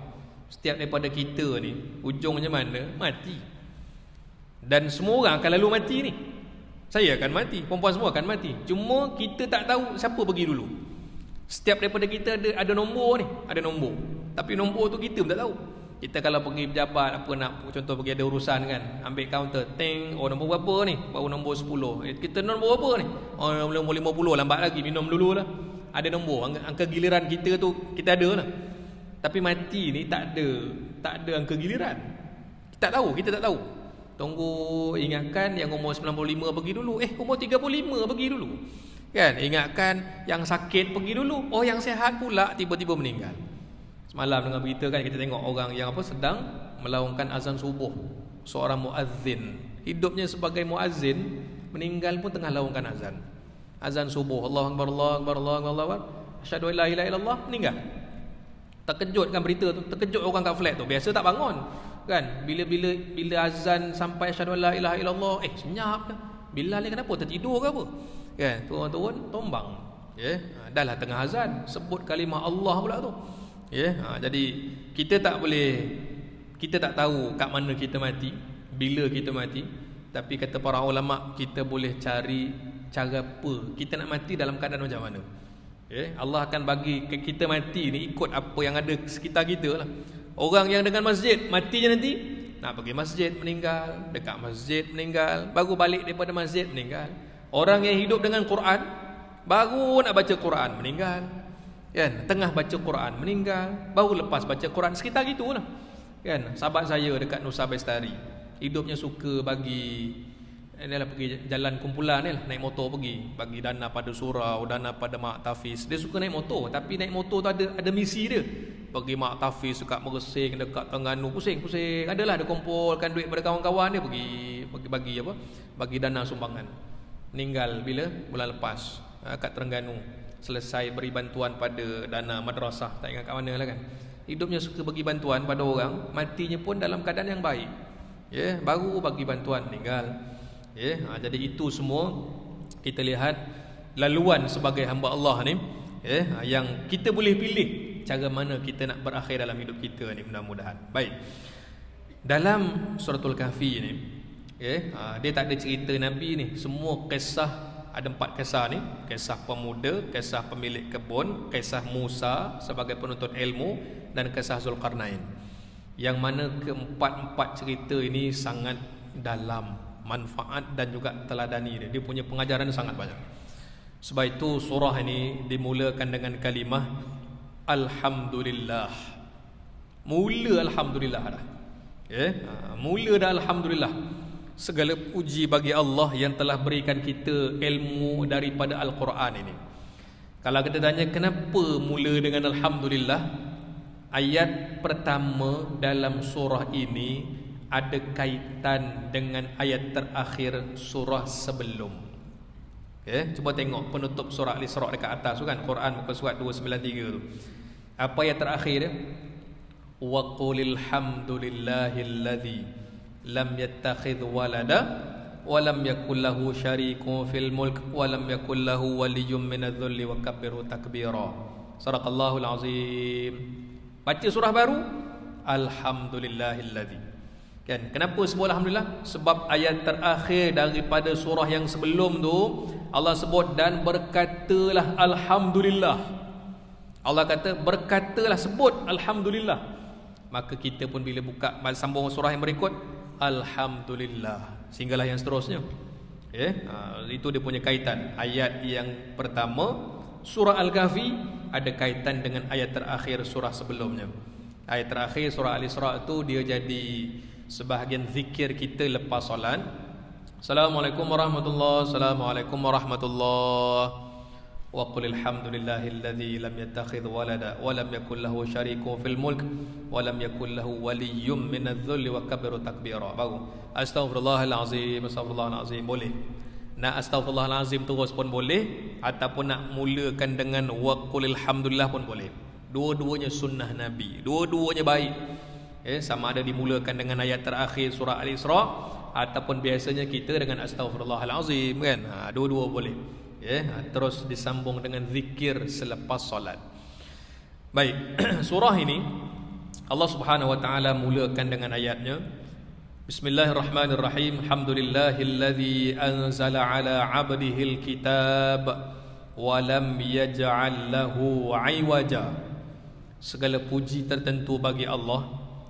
setiap daripada kita ni ujungnya mana? Mati. Dan semua orang akan lalu mati ni. Saya akan mati, perempuan semua akan mati. Cuma kita tak tahu siapa pergi dulu. Setiap daripada kita ada nombor ni, ada nombor. Tapi nombor tu kita pun tak tahu. Kita kalau pergi pejabat apa nak, contoh pergi ada urusan kan, ambil kaunter, teng, nombor berapa ni? Baru nombor 10. Kita nombor berapa ni? Nombor 50, lambat lagi, minum dulu lah. Ada nombor, angka giliran kita tu kita ada lah. Tapi mati ni tak ada angka giliran. Kita tak tahu. Tunggu ingatkan yang umur 95 pergi dulu. Umur 35 pergi dulu. Kan? Ingatkan yang sakit pergi dulu. Oh, yang sihat pula tiba-tiba meninggal. Semalam dengan berita kan, kita tengok orang yang sedang melaungkan azan subuh. Seorang muazzin, hidupnya sebagai muazzin, meninggal pun tengah laungkan azan. Azan subuh, Allahu akbar, Allahu akbar, Allahu akbar, asyhadu an la ilaha illallah, meninggal. Terkejut kan berita tu, terkejut orang kat flat tu. Biasa tak bangun kan, bila azan sampai asyhadu an la ilaha illallah, senyap dah. Bilal ni kenapa, tertidur ke apa kan? Turun tombang. Dah lah tengah azan, sebut kalimah Allah pula tu. Jadi kita tak tahu kat mana kita mati, bila kita mati. Tapi kata para ulama, kita boleh cari cara apa kita nak mati dalam keadaan macam mana. Allah akan bagi kita mati ni ikut apa yang ada sekitar kita lah. Orang yang dengan masjid mati je nanti, nak pergi masjid meninggal, dekat masjid meninggal, baru balik daripada masjid meninggal. Orang yang hidup dengan Quran, baru nak baca Quran meninggal, kan? Tengah baca Quran meninggal, baru lepas baca Quran, sekitar gitulah, kan? Sahabat saya dekat Nusa Bestari, hidupnya suka bagi inilah pergi jalan kumpulan ni lah, naik motor pergi bagi dana pada surau, dana pada Mak Tafiz. Dia suka naik motor, tapi naik motor tu ada misi dia. Pergi Mak Tafiz dekat Mersing, dekat Terengganu, pusing-pusing. Adalah dia kumpulkan duit pada kawan-kawan dia, pergi bagi apa? Bagi dana sumbangan. Meninggal bila? Bulan lepas kat Terengganu. Selesai beri bantuan pada dana madrasah, tak ingat kat mana lah kan. Hidupnya suka bagi bantuan pada orang, matinya pun dalam keadaan yang baik. Baru bagi bantuan meninggal. Jadi itu semua kita lihat laluan sebagai hamba Allah ni, yang kita boleh pilih cara mana kita nak berakhir dalam hidup kita ni, mudah-mudahan. Baik. Dalam suratul Kahfi ni, dia tak ada cerita Nabi ni, semua kisah. Ada 4 kisah ni, kisah pemuda, kisah pemilik kebun, kisah Musa sebagai penuntut ilmu, dan kisah Zulkarnain. Yang mana keempat-empat cerita ini sangat dalam manfaat dan juga teladani dia. Dia punya pengajaran sangat banyak. Sebab itu surah ini dimulakan dengan kalimah Alhamdulillah. Mula Alhamdulillah dah. Mula dah Alhamdulillah. Segala puji bagi Allah yang telah berikan kita ilmu daripada Al-Quran ini. Kalau kita tanya kenapa mula dengan Alhamdulillah, ayat pertama dalam surah ini ada kaitan dengan ayat terakhir surah sebelum. Cuba tengok penutup surah Al-Isra dekat atas tu kan, Quran muka surat 293 tu. Apa ayat terakhir dia? Wa qulil hamdulillahilladzi lam yattakhidh walada wa lam yakul lahu syarikun fil mulk wa lam yakul lahu waliyyun minadh-dhulli wa kabbirhu takbira. Sadaqallahul azim. Baca surah baru Alhamdulillahilladzi. Kan? Kenapa sebut Alhamdulillah? Sebab ayat terakhir daripada surah yang sebelum tu Allah sebut dan berkatalah Alhamdulillah. Allah kata berkatalah, sebut Alhamdulillah. Maka kita pun bila buka sambung surah yang berikut Alhamdulillah, sehinggalah yang seterusnya. Itu dia punya kaitan. Ayat yang pertama surah Al-Kahfi ada kaitan dengan ayat terakhir surah sebelumnya. Ayat terakhir surah Al-Isra tu dia jadi sebahagian zikir kita lepas solat. Assalamualaikum warahmatullahi, Assalamualaikum warahmatullahi. Wa qulil hamdulillahilladzi lam yattakhidh walada wa lam yakul lahu syarikun fil mulk wa lam yakul lahu waliyyun minadh-dhulli wa kabbiru takbira. Baru astaghfirullahalazim, astaghfirullahalazim boleh. Nak astaghfirullahalazim terus pun boleh, ataupun nak mulakan dengan wa qulil hamdulillah pun boleh. Dua-duanya sunnah Nabi, dua-duanya baik. Sama ada dimulakan dengan ayat terakhir surah Al-Isra ataupun biasanya kita dengan astaghfirullahalazim kan. Dua-dua boleh. Terus disambung dengan zikir selepas solat. Baik. Surah ini Allah Subhanahu wa taala mulakan dengan ayatnya Bismillahirrahmanirrahim. Alhamdulillahilladzi anzala ala 'abdihil kitab wa lam yaj'al lahu 'iwaja. Segala puji tertentu bagi Allah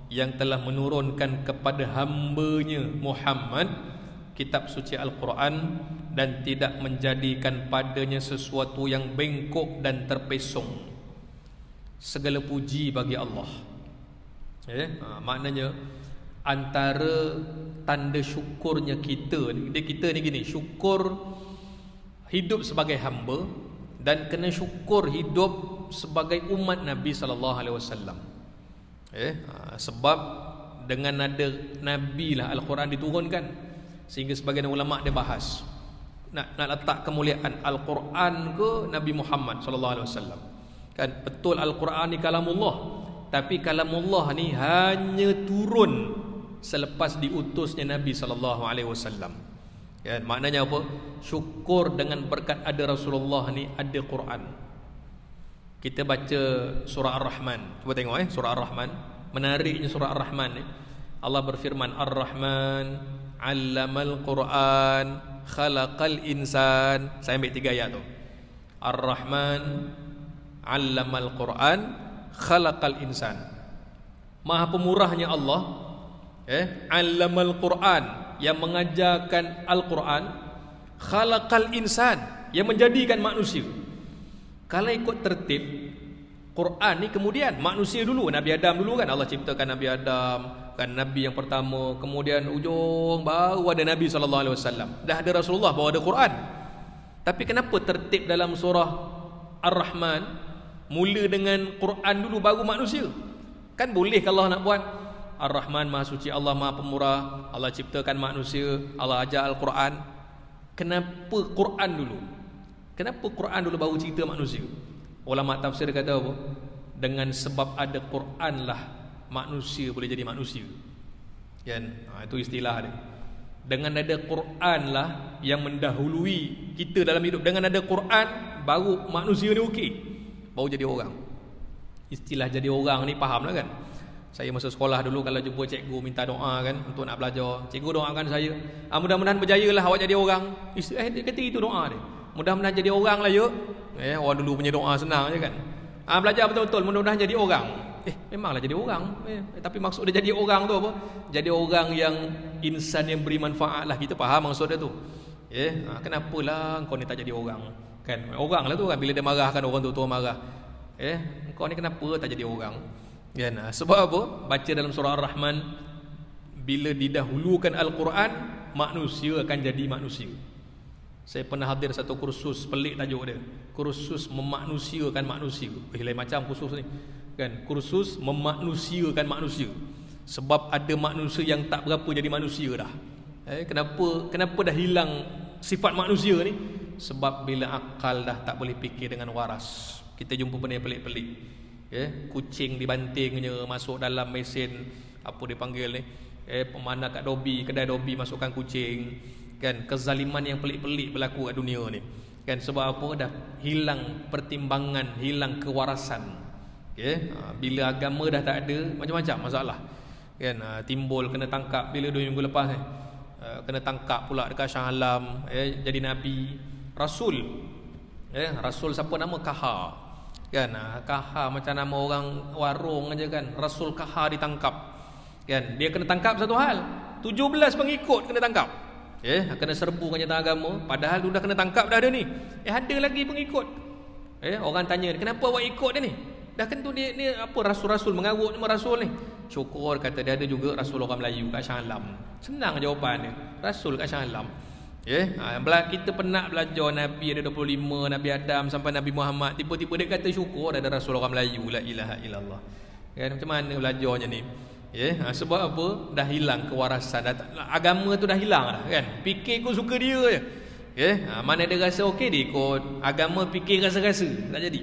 yang telah menurunkan kepada hamba-Nya Muhammad kitab suci Al-Quran dan tidak menjadikan padanya sesuatu yang bengkok dan terpesong. Segala puji bagi Allah. Maknanya antara tanda syukurnya kita ni gini, syukur hidup sebagai hamba dan kena syukur hidup sebagai umat Nabi sallallahu alaihi wasallam. Sebab dengan ada Nabi lah Al-Quran diturunkan, sehingga sebagian ulama' dia bahas nak letak kemuliaan Al-Quran ke Nabi Muhammad sallallahu alaihi wasallam. Kan betul Al-Quran ni kalamullah, tapi kalamullah ni hanya turun selepas diutusnya Nabi sallallahu alaihi wasallam. Kan maknanya apa? Syukur dengan berkat ada Rasulullah ni ada Quran. Kita baca surah Ar-Rahman. Cuba tengok surah Ar-Rahman. Menariknya surah Ar-Rahman ni, Allah berfirman Ar-Rahman 'allamal Quran khalaqal insan. Saya ambil 3 ayat tu. Ar-Rahman 'allamal Qur'an khalaqal insan. Maha pemurahnya Allah, 'allamal Qur'an, yang mengajarkan Al-Quran, khalaqal insan, yang menjadikan manusia. Kalau ikut tertib Quran ni, kemudian manusia dulu, Nabi Adam dulu kan, Allah ciptakan Nabi Adam kan, Nabi yang pertama, kemudian ujung baru ada Nabi SAW, dah ada Rasulullah, baru ada Quran. Tapi kenapa tertib dalam surah Ar-Rahman mula dengan Quran dulu baru manusia? Kan boleh kalau Allah nak buat Ar-Rahman Maha Suci, Allah Maha Pemurah, Allah ciptakan manusia, Allah ajar Al-Quran. Kenapa Quran dulu? Kenapa Quran dulu baru cerita manusia? Ulama tafsir kata apa? Dengan sebab ada Quran lah manusia boleh jadi manusia. Kan? Itu istilah dia. Dengan ada Quran lah yang mendahului kita dalam hidup. Dengan ada Quran baru manusia ni okey, baru jadi orang. Istilah jadi orang ni faham lah kan? Saya masa sekolah dulu kalau jumpa cikgu minta doa kan untuk nak belajar, cikgu doakan saya, mudah-mudahan berjaya lah awak jadi orang. Dia kata itu doa dia, mudah-mudahan jadi orang lah yuk. Orang dulu punya doa senang je kan. Belajar betul-betul, mudah-mudahan jadi orang. Memanglah jadi orang, tapi maksud dia jadi orang tu apa? Jadi orang yang insan yang beri manfaat lah. Kita faham maksud dia tu. Kenapalah kau ni tak jadi orang kan? Orang lah tu kan, bila dia marahkan orang tu marah. Kau ni kenapa tak jadi orang kan? Sebab apa? Baca dalam surah Ar-Rahman, bila didahulukan Al-Quran, manusia akan jadi manusia. Saya pernah hadir satu kursus, pelik tajuk dia, kursus memanusiakan manusia. Lain macam kursus ni kan, kursus memanusiakan manusia. Sebab ada manusia yang tak berapa jadi manusia dah. Kenapa dah hilang sifat manusia ni? Sebab bila akal dah tak boleh fikir dengan waras. Kita jumpa benda yang pelik-pelik. Kucing dibantingnya masuk dalam mesin, apa dia panggil ni, pemanah kat dobi, kedai dobi masukkan kucing kan. Kezaliman yang pelik-pelik berlaku kat dunia ni kan. Sebab apa? Dah hilang pertimbangan, hilang kewarasan. Bila agama dah tak ada, macam-macam masalah kan. Timbul kena tangkap bila 2 minggu lepas ni, kena tangkap pula dekat Shah Alam, jadi Nabi Rasul. Rasul siapa nama? Kaha kan. Kaha macam nama orang warung aja kan. Rasul Kaha ditangkap kan. Dia kena tangkap satu hal, 17 pengikut kena tangkap. Kena serbu kenyataan agama. Padahal tu dah kena tangkap dah ada ni. Ada lagi pengikut. Orang tanya, kenapa awak ikut dia ni? Dah kan tu dia ni apa, rasul-rasul mengarut nama rasul ni. Syukur kata dia ada juga rasul orang Melayu kat Shah Alam. Senang jawapan dia, rasul kat Shah Alam. Kita pernah belajar Nabi ada 25, Nabi Adam sampai Nabi Muhammad. Tiba-tiba dia kata syukur ada rasul orang Melayu, la ilaha illallah. Kan macam mana belajarnya ni? Sebab apa? Dah hilang kewarasan, agama tu dah hilang dah kan. Fikir kau suka dia je. Mana dia rasa okey dia ikut. Agama fikir rasa-rasa tak jadi.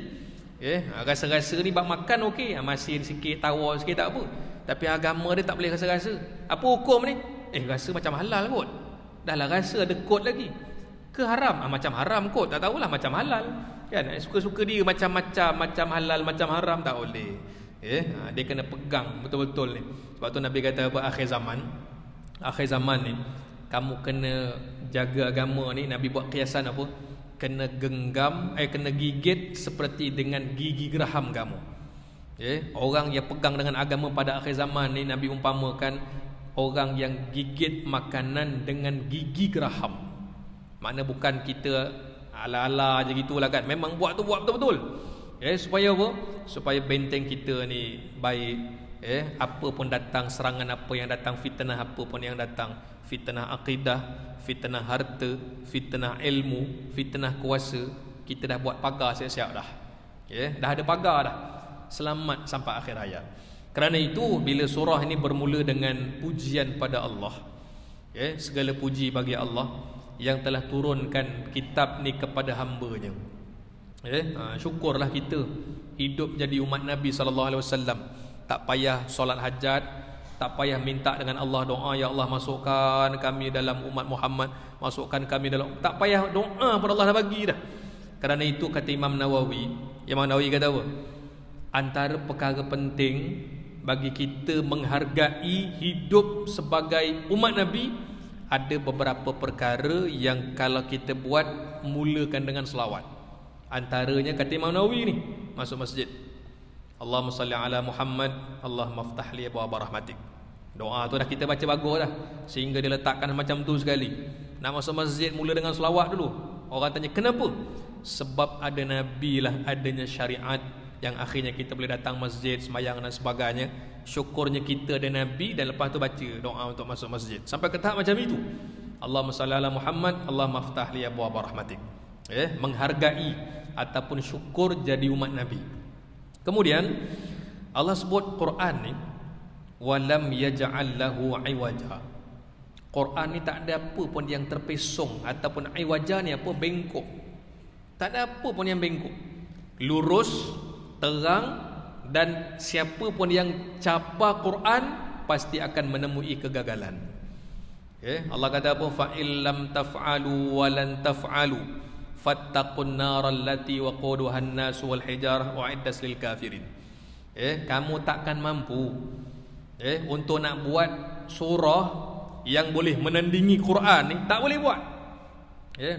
Rasa-rasa ni bab makan okey, masin sikit, tawar sikit tak apa. Tapi agama dia tak boleh rasa-rasa. Apa hukum ni? Rasa macam halal kot. Dah lah rasa ada kod lagi. Ke haram? Macam haram kot, tak tahulah macam halal kan. Suka-suka dia macam-macam, macam halal, macam haram tak boleh. Dia kena pegang betul-betul ni. Sebab tu Nabi kata apa? Akhir zaman ni kamu kena jaga agama ni. Nabi buat kiasan apa? Kena genggam, kena gigit seperti dengan gigi geraham kamu. Orang yang pegang dengan agama pada akhir zaman ni, Nabi umpamakan orang yang gigit makanan dengan gigi geraham. Makna bukan kita ala-ala je gitulah kan. Memang buat betul-betul. Supaya apa? Supaya benteng kita ni baik. Apa pun datang, serangan apa yang datang, fitnah apa pun yang datang, fitnah akidah, fitnah harta, fitnah ilmu, fitnah kuasa, kita dah buat pagar siap-siap dah. Dah ada pagar dah. Selamat sampai akhir hayat. Kerana itu bila surah ini bermula dengan pujian pada Allah, segala puji bagi Allah yang telah turunkan kitab ni kepada hamba-Nya. Syukurlah kita hidup jadi umat Nabi SAW. Tak payah solat hajat, tak payah minta dengan Allah doa, ya Allah masukkan kami dalam umat Muhammad, masukkan kami dalam, tak payah doa pada Allah dah bagi dah. Kerana itu kata Imam Nawawi, Imam Nawawi kata apa? Antara perkara penting bagi kita menghargai hidup sebagai umat Nabi, ada beberapa perkara yang kalau kita buat, mulakan dengan selawat. Antaranya kata Imam Nawawi ni masuk masjid, Allahumma salli ala Muhammad, Allahumma aftah li abwaab rahmatik. Doa tu dah kita baca bagus dah, sehingga dia letakkan macam tu sekali. Nak masuk masjid mula dengan selawat dulu. Orang tanya kenapa? Sebab ada Nabi lah, adanya syariat yang akhirnya kita boleh datang masjid, sembahyang dan sebagainya. Syukurnya kita ada Nabi, dan lepas tu baca doa untuk masuk masjid. Sampai ke tahap macam itu. Allahumma salli ala Muhammad, Allahumma aftah li abwaab rahmatik. Menghargai ataupun syukur jadi umat Nabi. Kemudian Allah sebut Quran ni walam yaj'al lahu iwaja. Quran ni tak ada apa pun yang terpesong ataupun iwaja ni apa, bengkok. Tak ada apa pun yang bengkok. Lurus, terang, dan siapa pun yang capa Quran pasti akan menemui kegagalan. Allah kata apa? Fa illam taf'alu wa lan taf'alu fattaqun nar allati waquduha an-nas wal hijarah u'iddat lil kafirin. Kamu takkan mampu untuk nak buat surah yang boleh menandingi Quran ni, tak boleh buat.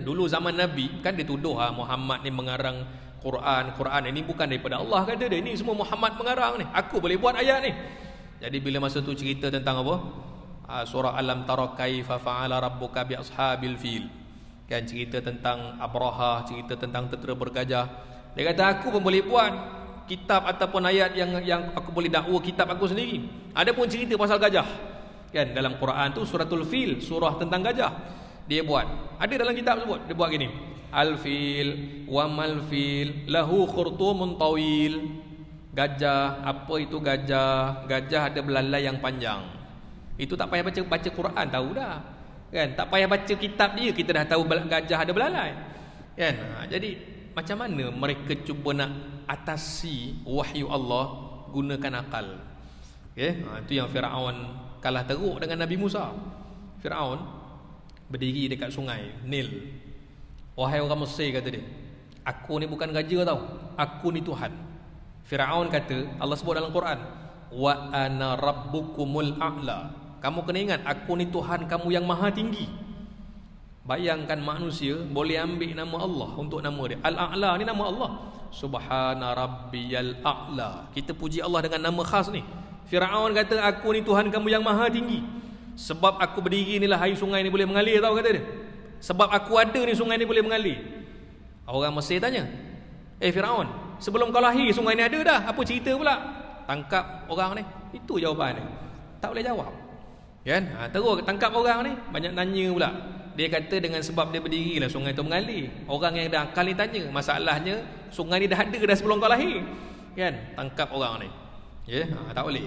Dulu zaman Nabi kan dituduh Muhammad ni mengarang Quran ini bukan daripada Allah, kata dia, ini semua Muhammad mengarang ni, aku boleh buat ayat ni. Jadi bila masa tu cerita tentang apa, surah Alam Tara Kaifa Fa'ala Rabbuka bi Ashabil Fil, kan cerita tentang Abraha, cerita tentang tentera bergajah. Dia kata aku pun boleh buat kitab ataupun ayat yang aku boleh dakwa kitab aku sendiri. Ada pun cerita pasal gajah, kan dalam Quran tu suratul Fil, surah tentang gajah dia buat. Ada dalam kitab sebut, dia buat gini, al-fil wa mal-fil lahu khurtumun tawil. Gajah, apa itu gajah? Gajah ada belalai yang panjang. Itu tak payah baca Quran tahu dah, kan? Tak payah baca kitab dia, kita dah tahu gajah ada belalai, kan? Jadi macam mana mereka cuba nak atasi wahyu Allah gunakan akal? Itu yang Firaun kalah teruk dengan Nabi Musa. Firaun berdiri dekat sungai Nil. Wahai orang Mesir, kata dia, aku ni bukan raja tau, aku ni Tuhan. Firaun kata, Allah sebut dalam Quran, wa ana rabbukumul a'la. Kamu kena ingat, aku ni Tuhan kamu yang maha tinggi. Bayangkan manusia boleh ambil nama Allah untuk nama dia. Al-A'la ni nama Allah. Subhana rabbiyal a'la. Kita puji Allah dengan nama khas ni. Firaun kata, aku ni Tuhan kamu yang maha tinggi. Sebab aku berdiri ni lah air sungai ni boleh mengalir, tahu kata dia. Sebab aku ada ni sungai ni boleh mengalir. Orang Mesir tanya, Firaun, sebelum kau lahir sungai ni ada dah, apa cerita pula? Tangkap orang ni. Itu jawapan dia. Tak boleh jawab, kan? Terus tangkap orang ni, banyak tanya pula. Dia kata dengan sebab dia berdiri lah sungai tu mengalir. Orang yang ada akal ni tanya, masalahnya sungai ni dah ada dah sebelum kau lahir, kan? Tangkap orang ni. Tak boleh.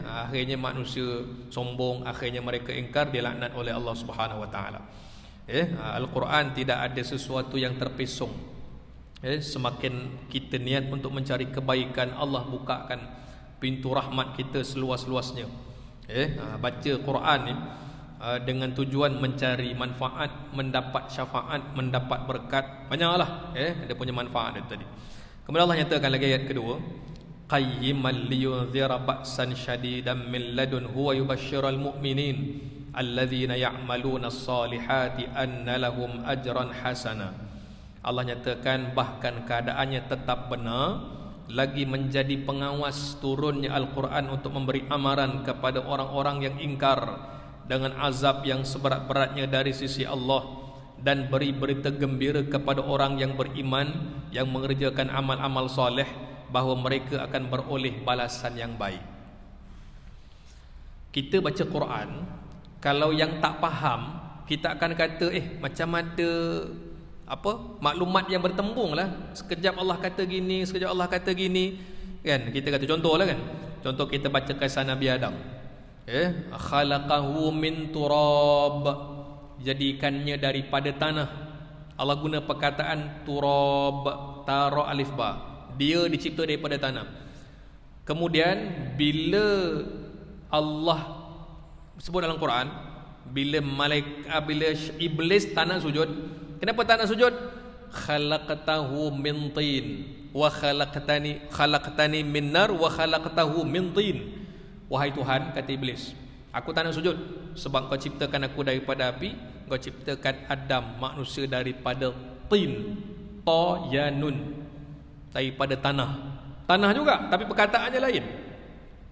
Akhirnya manusia sombong, akhirnya mereka ingkar, dia laknat oleh Allah Subhanahu Wa Taala. Al-Quran tidak ada sesuatu yang terpesong. Semakin kita niat untuk mencari kebaikan, Allah bukakan pintu rahmat kita seluas-luasnya. Baca Quran ni dengan tujuan mencari manfaat, mendapat syafaat, mendapat berkat, banyaklah ada punya manfaat itu tadi. Kemudian Allah nyatakan lagi ayat kedua, qayyiman liyunzira ba'san syadidan min ladunhu wa yubashshiral mu'minin alladzina ya'maluna as-salihati anna lahum ajran hasana. Allah nyatakan bahkan keadaannya tetap benar, lagi menjadi pengawas turunnya Al-Quran untuk memberi amaran kepada orang-orang yang ingkar dengan azab yang seberat-beratnya dari sisi Allah, dan beri berita gembira kepada orang yang beriman yang mengerjakan amal-amal soleh bahawa mereka akan beroleh balasan yang baik. Kita baca Quran, kalau yang tak faham, kita akan kata macam ada maklumat yang bertembung lah. Sekejap Allah kata gini, sekejap Allah kata gini, kan? Kita kata contoh lah, kan? Contoh kita baca kisah Nabi Adam, khalaqahu min turab, jadikannya daripada tanah. Allah guna perkataan turab, tara alif ba, dia dicipta daripada tanah. Kemudian bila Allah sebut dalam Quran, bila iblis tak nak sujud, kenapa tak nak sujud? Khalaqtahu min tin wa khalaqtani min nar wa khalaqtahu min tin. Wahai Tuhan, kata iblis, aku tak nak sujud sebab kau ciptakan aku daripada api, kau ciptakan Adam manusia daripada tin. tayanun, daripada tanah. Tanah juga, tapi perkataannya lain.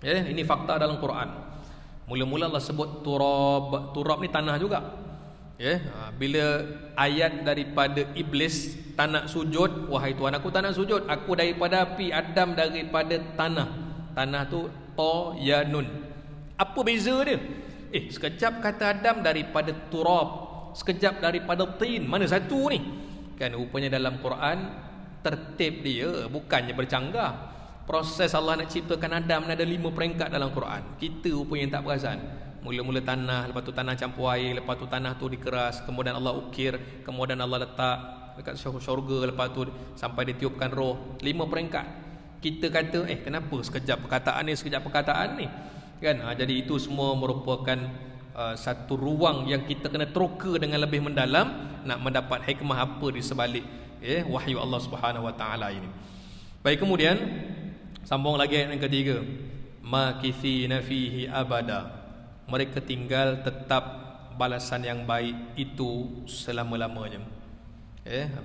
Ini fakta dalam Quran. Mula-mula Allah sebut turab. Turab ni tanah juga. Bila ayat daripada iblis, tak nak sujud, wahai Tuhan aku tak nak sujud, aku daripada api, Adam daripada tanah. Tanah tu tayanun. Apa beza dia? Sekejap kata Adam daripada turab, sekejap daripada tin. Mana satu ni? Kan rupanya dalam Quran tertib dia bukannya bercanggah. Proses Allah nak ciptakan Adam ada 5 peringkat dalam Quran. Kita rupanya tak perasan. Mula-mula tanah, lepas tu tanah campur air, lepas tu tanah tu dikeras, kemudian Allah ukir, kemudian Allah letak dekat syurga, lepas tu sampai ditiupkan roh. 5 peringkat. Kita kata kenapa sekejap perkataan ni, sekejap perkataan ni, kan? Jadi itu semua merupakan satu ruang yang kita kena teroka dengan lebih mendalam nak mendapat hikmah apa di sebalik wahyu Allah Subhanahu Wa Taala ini. Baik, kemudian sambung lagi ayat yang ketiga, makithina fihi abada, mereka tinggal tetap balasan yang baik itu selama-lamanya.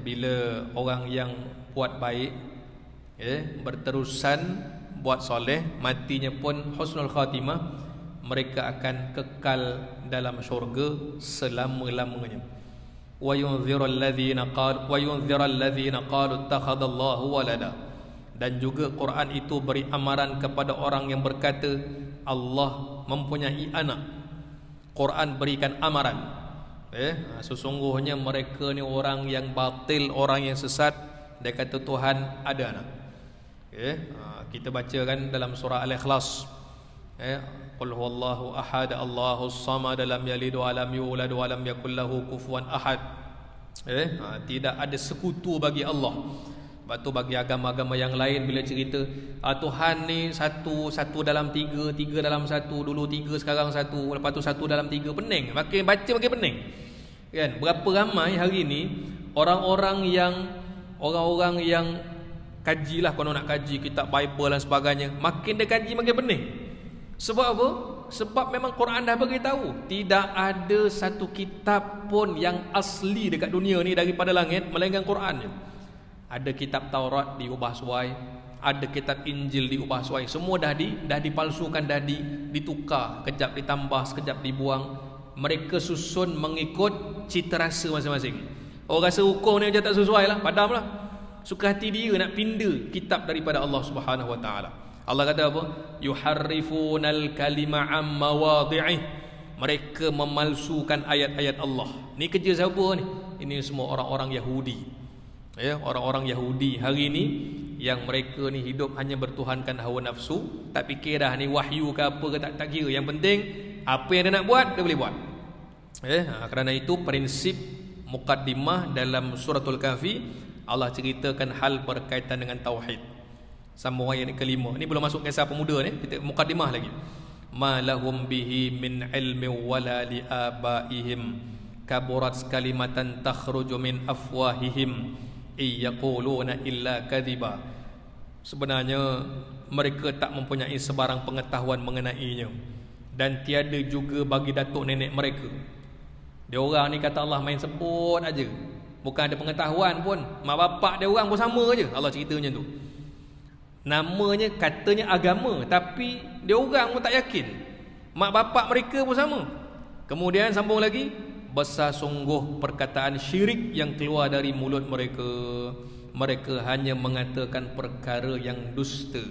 Bila orang yang buat baik, berterusan buat soleh, matinya pun husnul khatimah, mereka akan kekal dalam syurga selama-lamanya. Wa yunzirul ladzina qalu ittakhadallahu walada, dan juga Quran itu beri amaran kepada orang yang berkata Allah mempunyai anak. Quran berikan amaran, sesungguhnya mereka ni orang yang batil, orang yang sesat. Dia kata Tuhan ada anak. Kita baca kan dalam surah Al-Ikhlas, qul huwallahu ahad Allahus samad lam yalid wa lam yulad wa lam yakul lahu kufuwan ahad. Tidak ada sekutu bagi Allah. Lepas tu bagi agama-agama yang lain bila cerita Tuhan ni satu dalam tiga, tiga dalam satu, dulu tiga sekarang satu, lepas tu satu dalam tiga, pening. Makin baca makin pening. Kan? Berapa ramai hari ni orang-orang yang kajilah, kalau nak kaji kitab Bible dan sebagainya, makin dia kaji makin pening. Sebab apa? Sebab memang Quran dah beritahu tidak ada satu kitab pun yang asli dekat dunia ni daripada langit melainkan Quran je. Ada kitab Taurat diubah suai, ada kitab Injil diubah suai, semua dah dipalsukan, dah ditukar, kejap ditambah, sekejap dibuang. Mereka susun mengikut cita rasa masing-masing. Orang rasa hukum ni macam tak sesuai lah, padamlah. Suka hati dia nak pindah kitab daripada Allah Subhanahu Wa Taala. Allah kata apa? Yuharrifunal kalima am mawadhi'ih. Mereka memalsukan ayat-ayat Allah. Ni kerja siapa ni? Ini semua orang-orang Yahudi. Orang-orang Yahudi hari ni yang mereka ni hidup hanya bertuhankan hawa nafsu, tak fikir dah ni wahyu ke apa ke, tak kira. Yang penting apa yang dia nak buat dia boleh buat. Kerana itu prinsip muqaddimah dalam suratul Kahfi, Allah ceritakan hal berkaitan dengan tauhid. Sambung ayat kelima. Ni belum masuk kisah pemuda ni, kita muqaddimah lagi. Ma lahum bihi min ilmi wala li abaihim kaburat kalimatan takhruju min afwahihim yaquluna illa kadhiba. Sebenarnya mereka tak mempunyai sebarang pengetahuan mengenainya, dan tiada juga bagi datuk nenek mereka. Dia orang ni kata Allah main sebut aja, bukan ada pengetahuan pun. Mak bapak dia orang pun sama aje. Allah cerita macam tu. Namanya katanya agama, tapi dia orang pun tak yakin. Mak bapak mereka pun sama. Kemudian sambung lagi, besar sungguh perkataan syirik yang keluar dari mulut mereka. Mereka hanya mengatakan perkara yang dusta.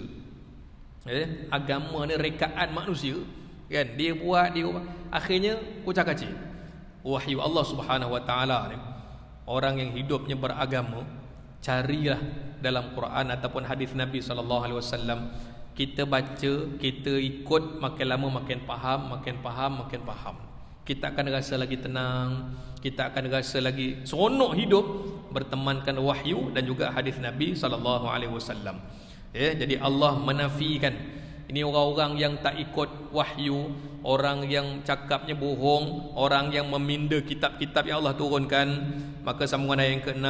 Agama ni rekaan manusia, kan? Dia buat, akhirnya kucak-kacir. Wahyu Allah Subhanahu Wa Taala ni, orang yang hidupnya beragama, carilah dalam Quran ataupun hadis Nabi SAW. Kita baca, kita ikut, makin lama makin faham. Kita akan rasa lagi tenang, kita akan rasa lagi seronok hidup bertemankan wahyu dan juga hadis Nabi SAW. Jadi Allah menafikan ini orang-orang yang tak ikut wahyu, orang yang cakapnya bohong, orang yang meminda kitab-kitab yang Allah turunkan. Maka sambungan ayat yang ke-6,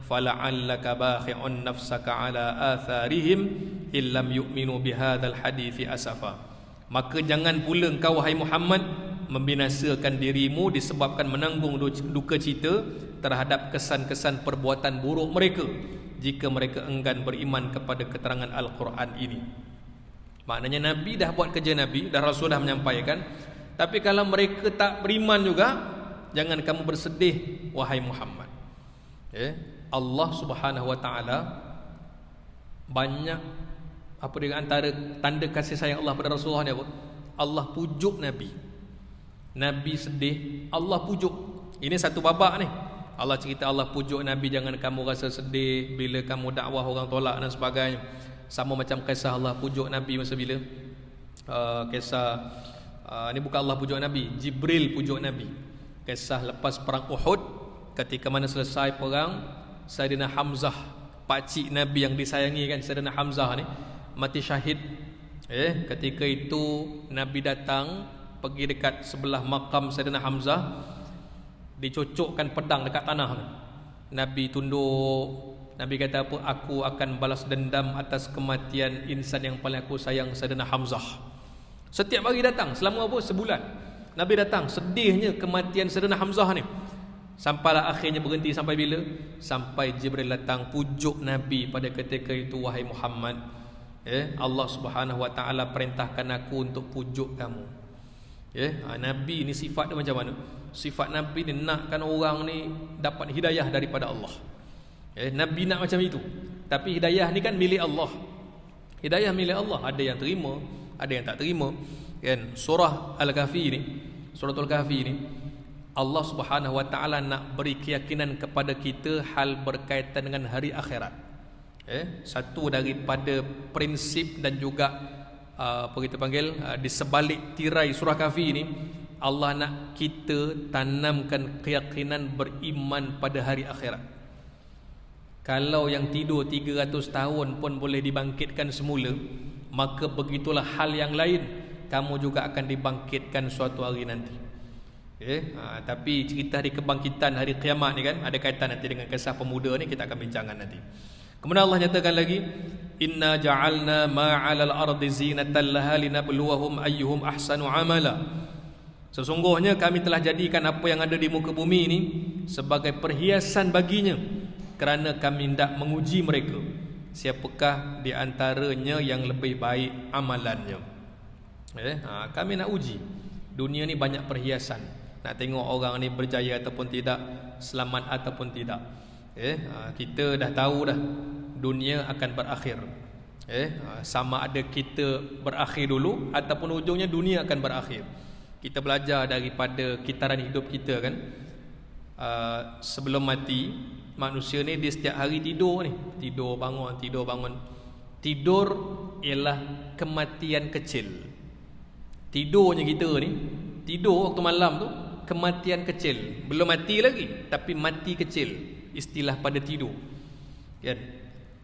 fala'allaka bakhi'un nafsaka ala atharihim illam yu'minu bihadzal hadithi asafa. Maka jangan pula engkau wahai Muhammad membinasakan dirimu disebabkan menanggung duka cita terhadap kesan-kesan perbuatan buruk mereka jika mereka enggan beriman kepada keterangan Al-Quran ini. Maknanya Nabi dah buat kerja Nabi, dah Rasul dah menyampaikan, tapi kalau mereka tak beriman juga, jangan kamu bersedih wahai Muhammad. Allah Subhanahu wa taala banyak apa dia antara tanda kasih sayang Allah pada Rasulullah ni apa? Allah pujuk Nabi. Nabi sedih, Allah pujuk. Ini satu babak ni. Allah cerita Allah pujuk Nabi, jangan kamu rasa sedih bila kamu dakwah orang tolak dan sebagainya. Sama macam kisah Allah pujuk Nabi masa bila kisah ini bukan Allah pujuk Nabi, Jibril pujuk Nabi. Kisah lepas perang Uhud, ketika mana selesai perang, Sayyidina Hamzah, pakcik Nabi yang disayangi kan, Sayyidina Hamzah ni mati syahid. Ketika itu Nabi datang pergi dekat sebelah makam Sayyidina Hamzah, dicocokkan pedang dekat tanah. Nabi tunduk, Nabi kata apa? Aku akan balas dendam atas kematian insan yang paling aku sayang, Sayyidina Hamzah. Setiap hari datang selama apa? Sebulan Nabi datang, sedihnya kematian Sayyidina Hamzah ni. Sampailah akhirnya berhenti sampai bila? Sampai Jibril datang pujuk Nabi pada ketika itu, wahai Muhammad, Allah Subhanahu wa taala perintahkan aku untuk pujuk kamu. Nabi ni sifat dia macam mana? Sifat Nabi ni nakkan orang ni dapat hidayah daripada Allah. Nabi nak macam itu. Tapi hidayah ni kan milik Allah. Hidayah milik Allah, ada yang terima, ada yang tak terima. Kan surah Al-Kahfi ni, suratul Kahfi ni, Allah Subhanahu wa taala nak beri keyakinan kepada kita hal berkaitan dengan hari akhirat. Satu daripada prinsip dan juga apa kita panggil di sebalik tirai surah Kahfi ni, Allah nak kita tanamkan keyakinan beriman pada hari akhirat. Kalau yang tidur 300 tahun pun boleh dibangkitkan semula, maka begitulah hal yang lain, kamu juga akan dibangkitkan suatu hari nanti. Tapi cerita hari kebangkitan, hari kiamat ni kan ada kaitan nanti dengan kisah pemuda ni, kita akan bincangkan nanti. Kemudian Allah nyatakan lagi, inna ja'alna ma'alal ardi zinatan laha linabluwahum ayyuhum ahsanu amala. Sesungguhnya kami telah jadikan apa yang ada di muka bumi ini sebagai perhiasan baginya, kerana kami hendak menguji mereka, siapakah di antaranya yang lebih baik amalannya. Kami nak uji. Dunia ni banyak perhiasan, nak tengok orang ni berjaya ataupun tidak, selamat ataupun tidak. Kita dah tahu dah dunia akan berakhir. Sama ada kita berakhir dulu ataupun ujungnya dunia akan berakhir. Kita belajar daripada kitaran hidup kita kan, sebelum mati manusia ni dia setiap hari tidur ni, tidur bangun, tidur bangun. Tidur ialah kematian kecil. Tidurnya kita ni, tidur waktu malam tu kematian kecil. Belum mati lagi, tapi mati kecil. Istilah pada tidur kan?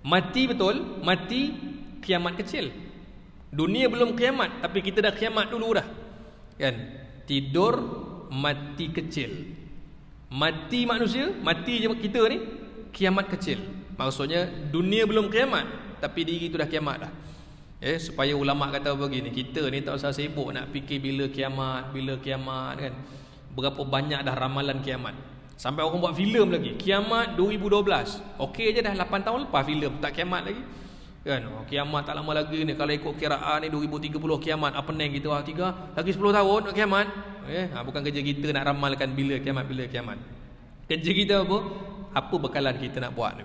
Mati betul, mati kiamat kecil. Dunia belum kiamat, tapi kita dah kiamat dulu dah kan? Tidur mati kecil. Mati manusia, mati je kita ni kiamat kecil. Maksudnya dunia belum kiamat, tapi diri tu dah kiamat dah. Supaya ulama kata begini, kita ni tak usah sibuk nak fikir bila kiamat kan. Berapa banyak dah ramalan kiamat. Sampai orang buat filem lagi, kiamat 2012. Okey je dah 8 tahun lepas filem tak kiamat lagi. Kan? Kiamat tak lama lagi ni, kalau ikut kiraan ni 2030 kiamat. Apa neng kita lagi 10 tahun nak kiamat. Bukan kerja kita nak ramalkan bila kiamat. Kerja kita apa? Apa bekalan kita nak buat ni?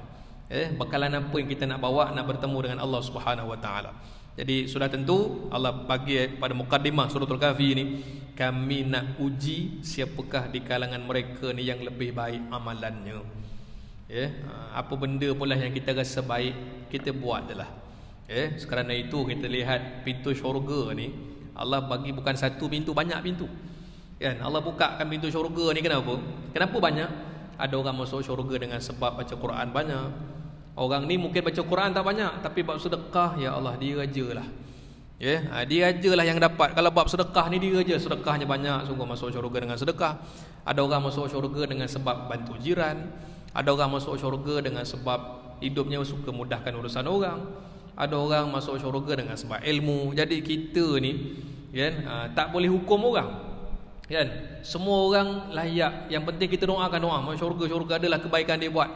Bekalan apa yang kita nak bawa nak bertemu dengan Allah Subhanahu wa taala. Jadi sudah tentu Allah bagi pada mukaddimah suratul Kahfi ni, kami nak uji siapakah di kalangan mereka ni yang lebih baik amalannya. Apa benda pula yang kita rasa baik, kita buat je lah. Sekarang itu kita lihat pintu syurga ni, Allah bagi bukan satu pintu, banyak pintu kan? Allah bukakan pintu syurga ni kenapa? Kenapa banyak? Ada orang masuk syurga dengan sebab baca Quran banyak. Orang ni mungkin baca Quran tak banyak, tapi bab sedekah, ya Allah, dia aja lah. Dia aja lah yang dapat. Kalau bab sedekah ni dia aja, sedekahnya banyak, sungguh masuk syurga dengan sedekah. Ada orang masuk syurga dengan sebab bantu jiran. Ada orang masuk syurga dengan sebab hidupnya suka mudahkan urusan orang. Ada orang masuk syurga dengan sebab ilmu. Jadi kita ni kan, tak boleh hukum orang. Kan? Semua orang layak. Yang penting kita doakan doa. Syurga adalah kebaikan dia buat.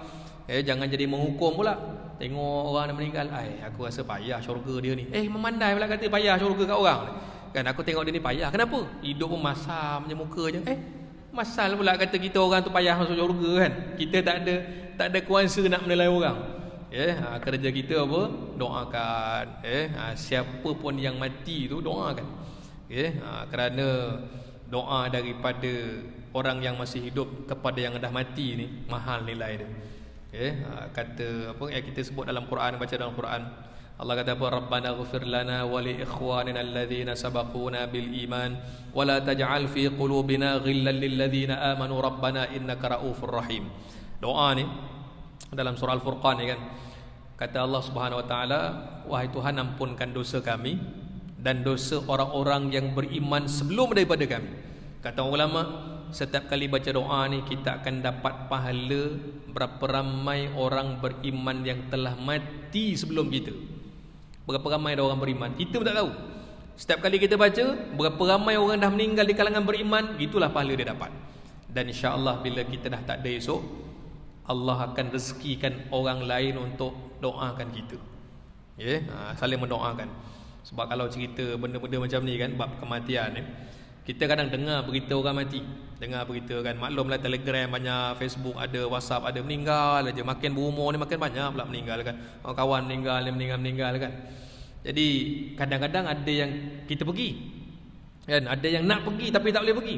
Jangan jadi menghukum pula. Tengok orang yang meninggal, aku rasa payah syurga dia ni. Memandai pula kata payah syurga kat orang. Kan aku tengok dia ni payah. Kenapa? Hidup pun masam je muka je. Masal pula kata kita orang tu payah masuk syurga kan. Kita tak ada kuasa nak menilai orang. Kerja kita apa? Doakan. Siapa pun yang mati tu doakan. Kerana doa daripada orang yang masih hidup kepada yang dah mati ni mahal nilai dia. Kata apa yang kita sebut dalam Quran, baca dalam Quran, Allah kata apa? Rabbana ighfir lana wa li ikhwanina alladhina sabaquna bil iman wa la taj'al fi qulubina ghillan lil ladzina amanu rabbana innaka raufur rahim. Doa ni dalam surah Al-Furqan ni kan. Kata Allah Subhanahu wa taala, wahai Tuhan, ampunkan dosa kami dan dosa orang-orang yang beriman sebelum daripada kami. Kata ulama, setiap kali baca doa ni kita akan dapat pahala berapa ramai orang beriman yang telah mati sebelum kita. Berapa ramai orang beriman, kita pun tak tahu. Setiap kali kita baca, berapa ramai orang dah meninggal di kalangan beriman, itulah pahala dia dapat. Dan insya-Allah bila kita dah tak ada esok, Allah akan rezekikan orang lain untuk doakan kita. Saling mendoakan. Sebab kalau cerita benda-benda macam ni kan, bab kematian ni, kita kadang dengar berita orang mati. Dengar berita kan, maklumlah Telegram banyak, Facebook ada, WhatsApp ada, meninggal aja. Makin berumur ni makin banyak pula meninggal kan. Kawan meninggal, meninggal kan. Jadi kadang-kadang ada yang kita pergi kan, ada yang nak pergi tapi tak boleh pergi.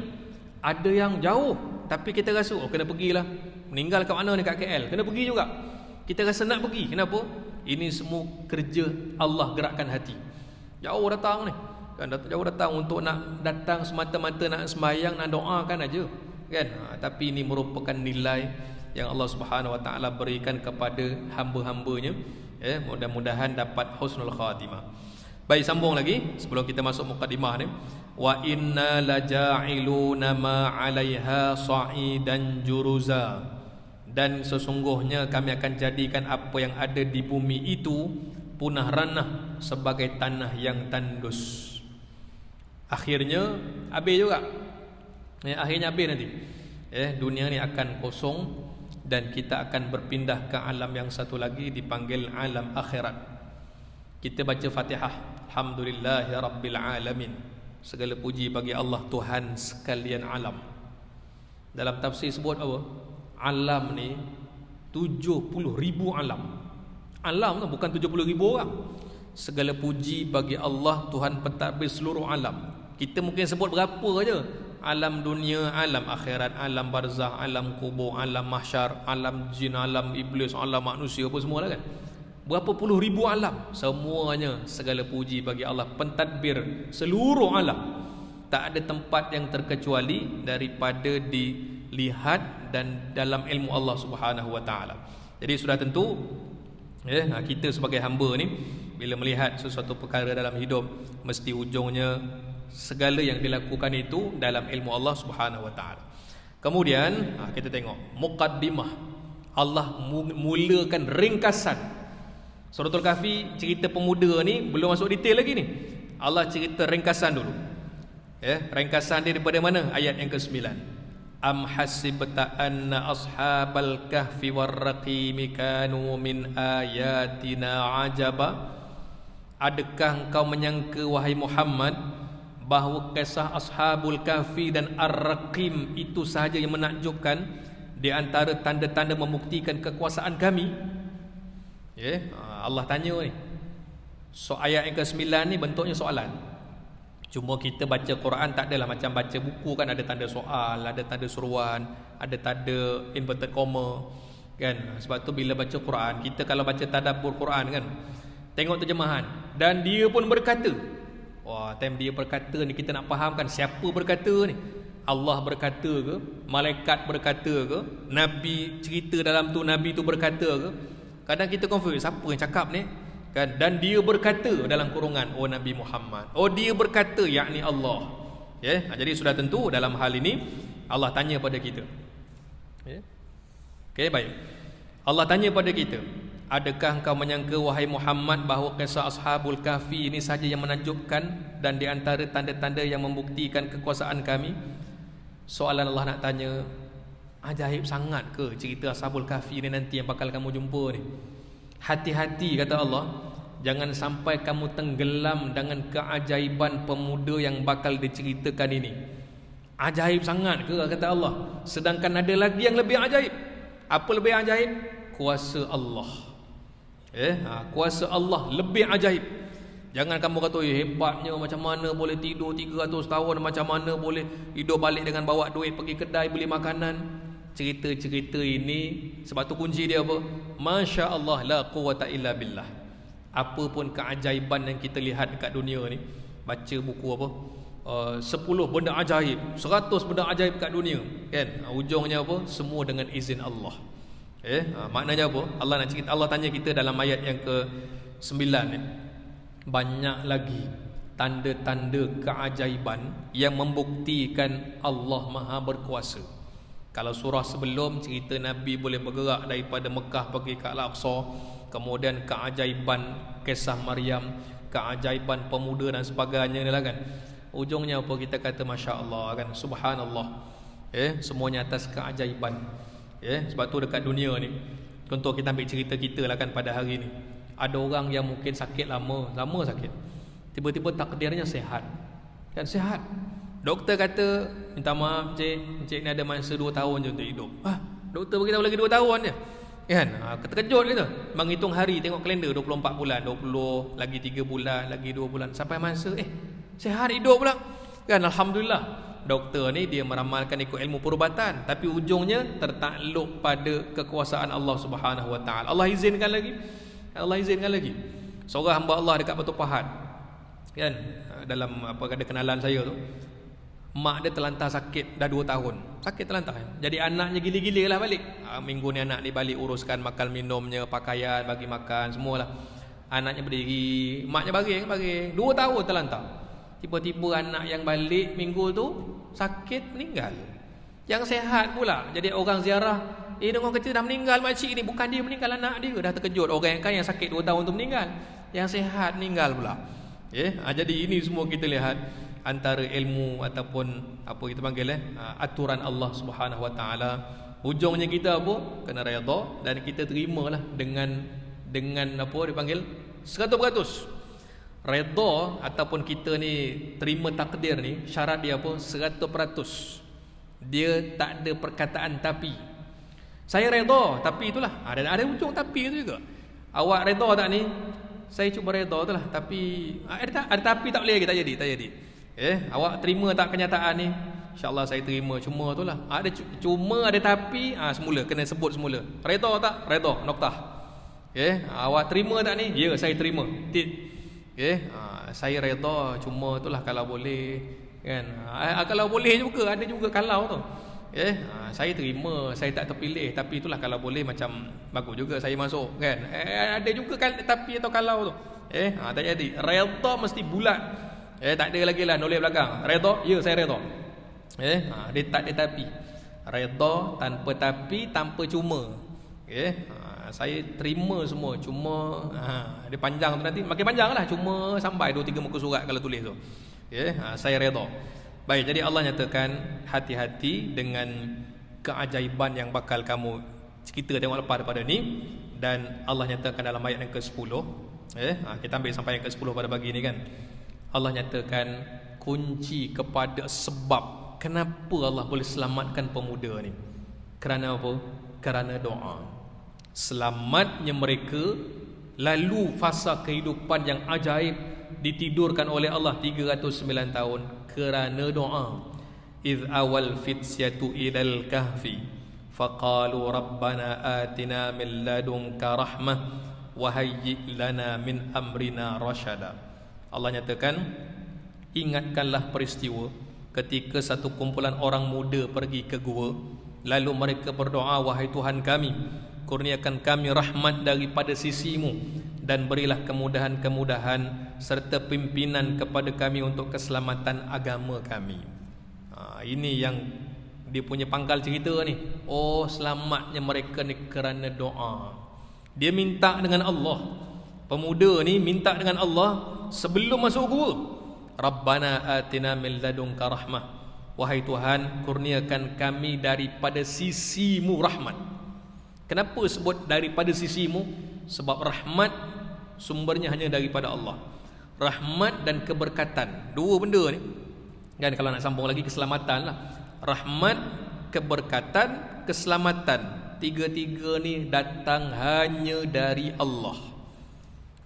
Ada yang jauh tapi kita rasa kena pergilah. Meninggal kat mana ni, kat KL, kena pergi juga. Kita rasa nak pergi. Kenapa? Ini semua kerja Allah gerakkan hati. Jauh datang ni kan, jauh datang untuk nak datang semata-mata nak sembahyang, nak doakan aja kan. Tapi ini merupakan nilai yang Allah Subhanahu wa taala berikan kepada hamba-hambanya. Mudah-mudahan dapat husnul khatimah. Baik, sambung lagi sebelum kita masuk mukadimah ni. Wa inna laja'iluna ma 'alaiha sa'idan juruza. Dan sesungguhnya kami akan jadikan apa yang ada di bumi itu punah ranah sebagai tanah yang tandus. Akhirnya habis juga. Akhirnya habis nanti. Dunia ni akan kosong dan kita akan berpindah ke alam yang satu lagi dipanggil alam akhirat. Kita baca Fatihah. Alhamdulillahi rabbil alamin. Segala puji bagi Allah Tuhan sekalian alam. Dalam tafsir sebut apa? Alam ni 70,000 alam. Alam tu bukan 70,000 orang. Segala puji bagi Allah Tuhan pentadbir seluruh alam. Kita mungkin sebut berapa aja. Alam dunia, alam akhirat, alam barzah, alam kubur, alam mahsyar, alam jin, alam iblis, alam manusia, apa semua lah kan. Berapa puluh ribu alam. Semuanya segala puji bagi Allah pentadbir seluruh alam. Tak ada tempat yang terkecuali daripada dilihat dan dalam ilmu Allah Subhanahu wa taala. Jadi sudah tentu kita sebagai hamba ni bila melihat sesuatu perkara dalam hidup, mesti ujungnya segala yang dilakukan itu dalam ilmu Allah Subhanahu wa taala. Kemudian kita tengok muqaddimah. Allah mulakan ringkasan. Suratul Kahfi cerita pemuda ni belum masuk detail lagi ni. Allah cerita ringkasan dulu. Ringkasan dia daripada mana? Ayat yang ke-9. Am hasibta anna ashabal kahfi warraqim kanu min ayatina ajaba. Adakah engkau menyangka wahai Muhammad bahawa kisah ashabul kahfi dan ar-raqim itu sahaja yang menakjubkan di antara tanda-tanda membuktikan kekuasaan kami? Allah tanya ni. So ayat yang ke-9 ni bentuknya soalan. Cuma kita baca Quran tak adalah macam baca buku kan, ada tanda soal, ada tanda seruan, ada tanda inverted comma kan. Sebab tu bila baca Quran, kita kalau baca tadabbur Quran kan, tengok terjemahan dan dia pun berkata. Wah, time dia berkata ni kita nak fahamkan siapa berkata ni. Allah berkata ke? Malaikat berkata ke? Nabi cerita dalam tu, Nabi tu berkata ke? Kadang kita confuse, siapa yang cakap ni? Kan? Dan dia berkata dalam kurungan, oh Nabi Muhammad. Oh dia berkata, yakni Allah. Jadi sudah tentu dalam hal ini Allah tanya pada kita. Okey, baik. Allah tanya pada kita, adakah engkau menyangka wahai Muhammad bahawa kisah ashabul kahfi ini sahaja yang menakjubkan dan di antara tanda-tanda yang membuktikan kekuasaan kami? Soalan Allah nak tanya, ajaib sangat ke cerita Ashabul Kahfi ni nanti yang bakal kamu jumpa ni? Hati-hati kata Allah, jangan sampai kamu tenggelam dengan keajaiban pemuda yang bakal diceritakan ini. Ajaib sangat ke kata Allah? Sedangkan ada lagi yang lebih ajaib. Apa lebih ajaib? Kuasa Allah. Kuasa Allah lebih ajaib. Jangan kamu kata hebatnya, macam mana boleh tidur 300 tahun, macam mana boleh hidup balik dengan bawa duit pergi kedai beli makanan. Cerita-cerita ini, sebab tu kunci dia apa? Masya Allah la quwata illa billah. Apa pun keajaiban yang kita lihat dekat dunia ni, baca buku apa, 10 benda ajaib, 100 benda ajaib kat dunia, kan? Ujungnya apa? Semua dengan izin Allah. Maknanya apa? Allah nak cerita, Allah tanya kita dalam ayat yang ke-9 ni, banyak lagi tanda-tanda keajaiban yang membuktikan Allah Maha berkuasa. Kalau surah sebelum cerita Nabi boleh bergerak daripada Mekah pergi ke Al-Aqsa, kemudian keajaiban kisah Maryam, keajaiban pemuda dan sebagainya ni lah kan. Ujungnya apa? Kita kata Masya Allah kan, Subhanallah. Semuanya atas keajaiban. Sebab tu dekat dunia ni, contoh kita ambil cerita kita lah kan pada hari ni. Ada orang yang mungkin sakit lama sakit, tiba-tiba takdirnya sehat, kan? Sehat. Doktor kata, minta maaf encik ni ada masa 2 tahun je untuk hidup. Doktor beritahu lagi 2 tahun je, kan? Terkejut kita. Menghitung hari, tengok kalender 24 bulan, 20 lagi 3 bulan, lagi 2 bulan, sampai masa sehat hidup pula, kan? Alhamdulillah. Doktor ni dia meramalkan ikut ilmu perubatan, tapi ujungnya tertakluk pada kekuasaan Allah Subhanahu Wa Taala. Allah izinkan lagi. Seorang hamba Allah dekat Batu Pahat, kan, dalam apa ada kenalan saya tu, mak dia terlantar sakit dah 2 tahun. Sakit terlantar. Jadi anaknya gila-gila lah balik. Minggu ni anak ni balik uruskan makan minumnya, pakaian, bagi makan, semualah. Anaknya berdiri, maknya baring 2 tahun terlantar. Tiba-tiba anak yang balik minggu tu sakit, meninggal. Yang sehat pula jadi orang ziarah, dengan kecil dah meninggal makcik ni, bukan dia meninggal, anak dia. Dah terkejut orang yang sakit 2 tahun tu meninggal, yang sehat meninggal pula. Jadi ini semua kita lihat antara ilmu ataupun apa kita panggil aturan Allah Subhanahu Wa Taala. Ujungnya kita apa? Kena redha dan kita terimalah dengan apa dipanggil 100%. Redha ataupun kita ni terima takdir ni, syarat dia apa? 100%. Dia tak ada perkataan tapi. Saya redha tapi itulah, ada ujung tapi itu juga. Awak redha tak ni? Saya cuba redha tu lah, tapi ada tapi tak boleh lagi, tak jadi. Awak terima tak kenyataan ni? InsyaAllah saya terima. Cuma tu lah, ada tapi, semula kena sebut semula. Redha tak? Redha, noktah. Awak terima tak ni? Ya, saya terima. Saya redha, cuma tu lah kalau boleh, kan? Kalau boleh juga, ada juga kalau tu. Saya terima, saya tak terpilih, tapi itulah kalau boleh macam bagus juga saya masuk, kan? Ada juga tapi atau kalau tu. Tak jadi. Redha mesti bulat. Tak ada lagi lah noleh belakang. Redha, ya saya redha. Dia tak ada tapi. Redha tanpa tapi, tanpa cuma. Saya terima semua. Cuma dia panjang tu nanti, makin panjang lah. Cuma sampai 2-3 muka surat kalau tulis tu. Saya redha. Baik, jadi Allah nyatakan hati-hati dengan keajaiban yang bakal kamu kita tengok lepas daripada ni. Dan Allah nyatakan dalam ayat yang ke-10, kita ambil sampai yang ke-10 pada pagi ni kan. Allah nyatakan kunci kepada sebab kenapa Allah boleh selamatkan pemuda ni. Kerana apa? Kerana doa. Selamatnya mereka lalu fasa kehidupan yang ajaib ditidurkan oleh Allah 309 tahun kerana doa. Idh awal fitsyatu ilal kahfi faqalu rabbana atina min ladunka rahmah wa hayyi' lana min amrina rasyada. Allah nyatakan, ingatkanlah peristiwa ketika satu kumpulan orang muda pergi ke gua, lalu mereka berdoa, wahai Tuhan kami, kurniakan kami rahmat daripada sisimu dan berilah kemudahan-kemudahan serta pimpinan kepada kami untuk keselamatan agama kami. Ini yang dia punya pangkal cerita ni. Oh, selamatnya mereka ni kerana doa. Dia minta dengan Allah. Pemuda ni minta dengan Allah sebelum masuk gua. Rabbana atina min ladunka rahmah Wahai Tuhan, kurniakan kami daripada sisimu rahmat. Kenapa sebut daripada sisimu? Sebab rahmat sumbernya hanya daripada Allah. Rahmat dan keberkatan, dua benda ni kan, kalau nak sambung lagi keselamatan lah. Rahmat, keberkatan, keselamatan, tiga-tiga ni datang hanya dari Allah.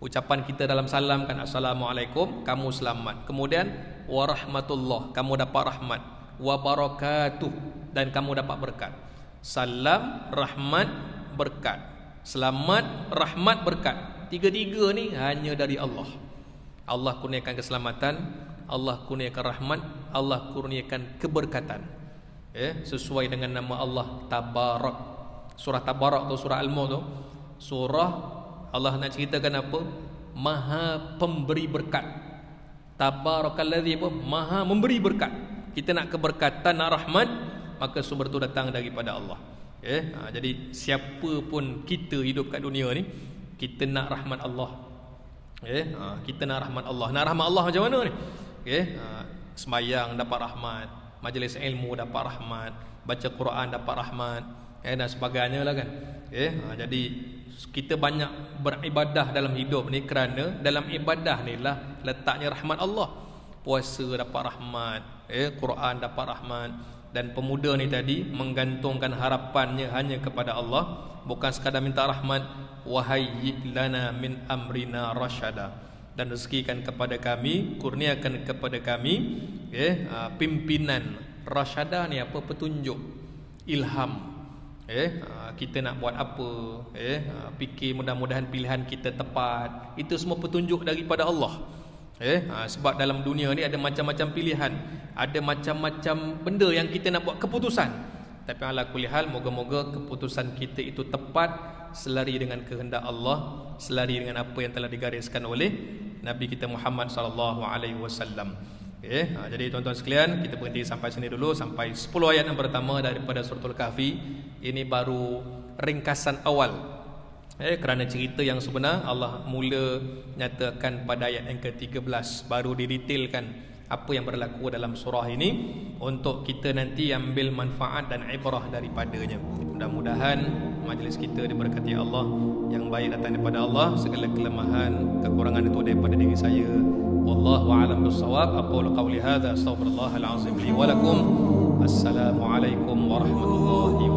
Ucapan kita dalam salam kan, Assalamualaikum, kamu selamat. Kemudian warahmatullah, kamu dapat rahmat. Wabarakatuh, dan kamu dapat berkat. Salam, rahmat, berkat. Selamat, rahmat, berkat. Tiga-tiga ni hanya dari Allah. Allah kurniakan keselamatan, Allah kurniakan rahmat, Allah kurniakan keberkatan. Sesuai dengan nama Allah Tabarak. Surah Tabarak tu, surah Al-Mulk tu, surah Allah nak ceritakan apa? Maha pemberi berkat. Tabarakalladzi, maha memberi berkat. Kita nak keberkatan, nak rahmat, maka sumber tu datang daripada Allah. Jadi siapa pun kita hidup kat dunia ni, kita nak rahmat Allah. Kita nak rahmat Allah. Nak rahmat Allah macam mana ni? Sembahyang dapat rahmat, majlis ilmu dapat rahmat, baca Quran dapat rahmat, dan sebagainya lah kan. Jadi kita banyak beribadah dalam hidup ni kerana dalam ibadah ni lah letaknya rahmat Allah. Puasa dapat rahmat, Quran dapat rahmat. Dan pemuda ni tadi menggantungkan harapannya hanya kepada Allah, bukan sekadar minta rahmat. Wahayyi lana min amrina rasyada, dan rezekikan kepada kami, kurniakan kepada kami pimpinan. Rasyada ni apa? Petunjuk, ilham. Kita nak buat apa, fikir mudah-mudahan pilihan kita tepat. Itu semua petunjuk daripada Allah. Sebab dalam dunia ni ada macam-macam pilihan, ada macam-macam benda yang kita nak buat keputusan. Tapi ala kulli hal, moga-moga keputusan kita itu tepat, selari dengan kehendak Allah, selari dengan apa yang telah digariskan oleh Nabi kita Muhammad sallallahu alaihi wasallam. Jadi tuan-tuan sekalian, kita berhenti sampai sini dulu, sampai 10 ayat yang pertama daripada suratul Kahfi. Ini baru ringkasan awal. Kerana cerita yang sebenar Allah mula nyatakan pada ayat yang ke-13, baru didetailkan apa yang berlaku dalam surah ini untuk kita nanti ambil manfaat dan ibrah daripadanya. Mudah-mudahan majlis kita diberkati Allah. Yang baik datang daripada Allah, segala kelemahan, kekurangan itu daripada diri saya. Wallahu a'lam bissawab. Aqulu qawli hadza, astaghfirullahal azim li wa lakum. Assalamualaikum warahmatullahi wabarakatuh.